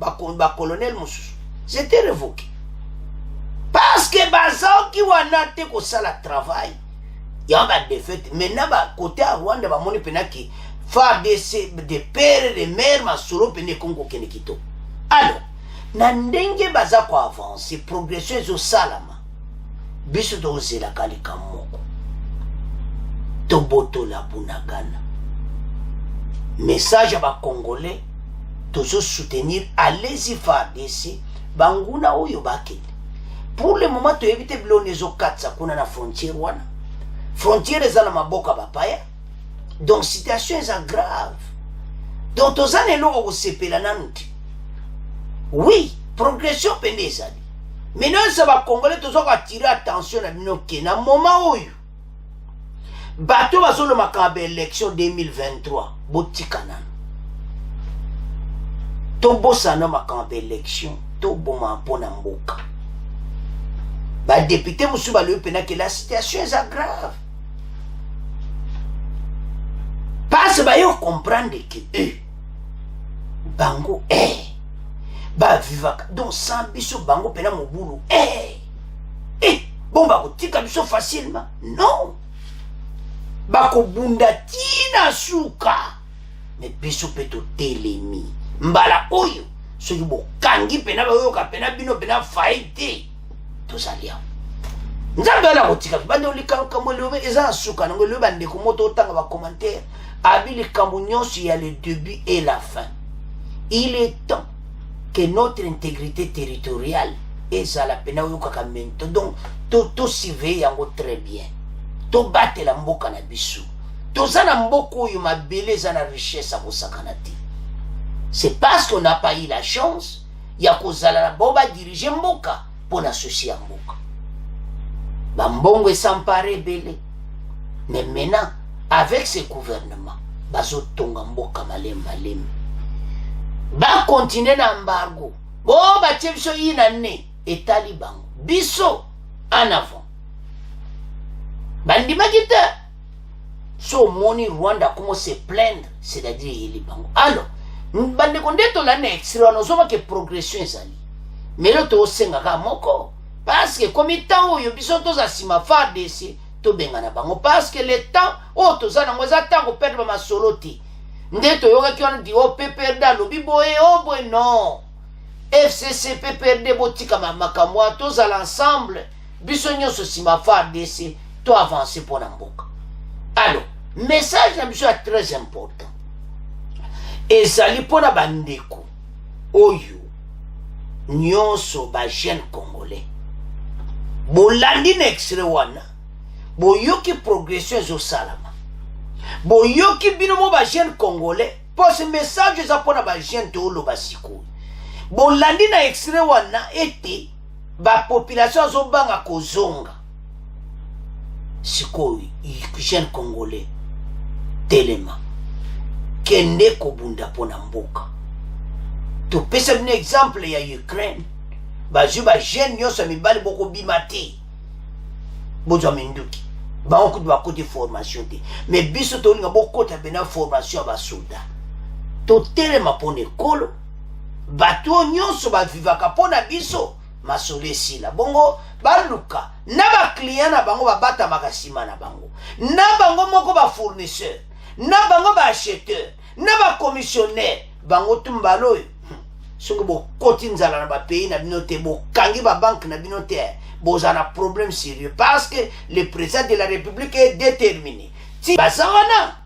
colonel Moussou. C'était révoqué. Parce que baza ki wana te ko sala travail. Ya ba défaite. Maintenant ba côté à Rwanda ba moni pena ki FARDC de père de mère masolo pene Congo kene kito. Alors, na ndenge baza ko avancer progression zo salama. Biso to zela kalika moko. Toboto la bunagana. Message à ba Congolais, toujours soutenir, allez-y FARDC, banguna oyo bakende. Pour le moment, tu évites blonezo katsa kuna na frontière wana. Frontière ezala maboka bapaya. Donc situation est grave. Donc tozane lo ko sepela nanuti. Oui, progression pende ezali. Mais non ça va Congolais toujours attirer attention na binoke na moment oyo. Bato bazolo makambe élection 2023 botika nanu. Tobosana makambe élection to boma mpona mboka. Ba député musu ba le pena que la situation est grave. Parce ba yo comprendre que bango ba vivaka donc sans biso bango pena mobulu bon ba kotika biso facilement non. Bako bunda tina suka mais biso peto telemi mbala oyo soki bokangi pena bayo ka pena bino pena faite tozalia nzambe ala kotika bande olikanka molewe eza suka ngo le bande ko moto otanga ba commentaire abili kambunyosi ya le début et la fin. Il est temps que notre intégrité territoriale eza la pena oyo kaka mento donc to surveiller yango très bien. To bate la mboka na biso. Toza na mboka oyo mabele za na richesse a kosakana te. C'est parce qu'on n'a pas eu la chance ya kozala na boba diriger mboka pour associer à mboka. Ba mbongo esampare bele. Mais maintenant avec ce gouvernement bazo tonga mboka malem. Ba continuer na embargo. Bo ba biso ina ne etali bango. Biso en avant. Bandima kita so moni Rwanda comment se plaindre c'est-à-dire il bango alors bande kondeto la next no soma que progression ezali mais le to senga ka moko parce que comme temps oyo biso to za sima FARDC to benga na bango parce que le temps o to za na ngoza tango perdre ma soloti ndeto yoga ki on di o PPRD lobi boye o boy non FCC PPRD botika makamwa to za l'ensemble biso nyonso sima FARDC to avancer pour Namboka. Alors, message est très important. Et ça li pour la bandeko. Oyo. Nyonso ba jeune congolais. Bolandi n'extrait wana. Boyoki progression zo salama. Boyoki binomo ba jeune congolais. Pour ce message ça pour la ba jeune to lo basiko. Bolandi na extrait wana ete ba population zo banga kozonga. Sikoi jeune congolais telema kende ko bunda pona mboka to pesa un exemple ya Ukraine ba juba jeune nyoso mibali boko bimati bozo minduki ba on kudu bakoti formation te mais biso to linga bokota bena formation ba soldat to telema pona ekolo bato nyoso ba vivaka pona biso masole sila bongo baluka na ba client na bango ba bata makasima na bango na bango moko ba fournisseur na bango ba acheteur na ba commissionnaire bango tumbalo songo bo koti nzala na ba pays na binote bo kangi ba banque na binote bo za na problème sérieux parce que le président de la République est déterminé si bazana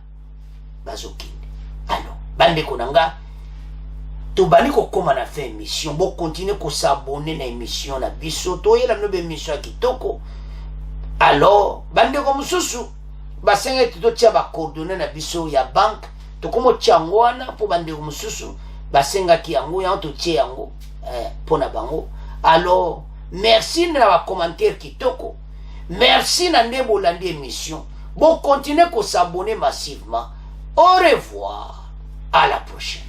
bazokinde alors bande konanga to bali ko koma na fait émission bo continuer ko s'abonner na émission na biso to yela no be émission kitoko alors bande ko mususu basenga to tia ba coordonner na biso ya banque to komo tiangwana po bande ko mususu basenga ki yango ya to tia yango pona bango alors merci na ba commentaire kitoko merci na ndebo landi émission bo continuer ko s'abonner massivement au revoir à la prochaine.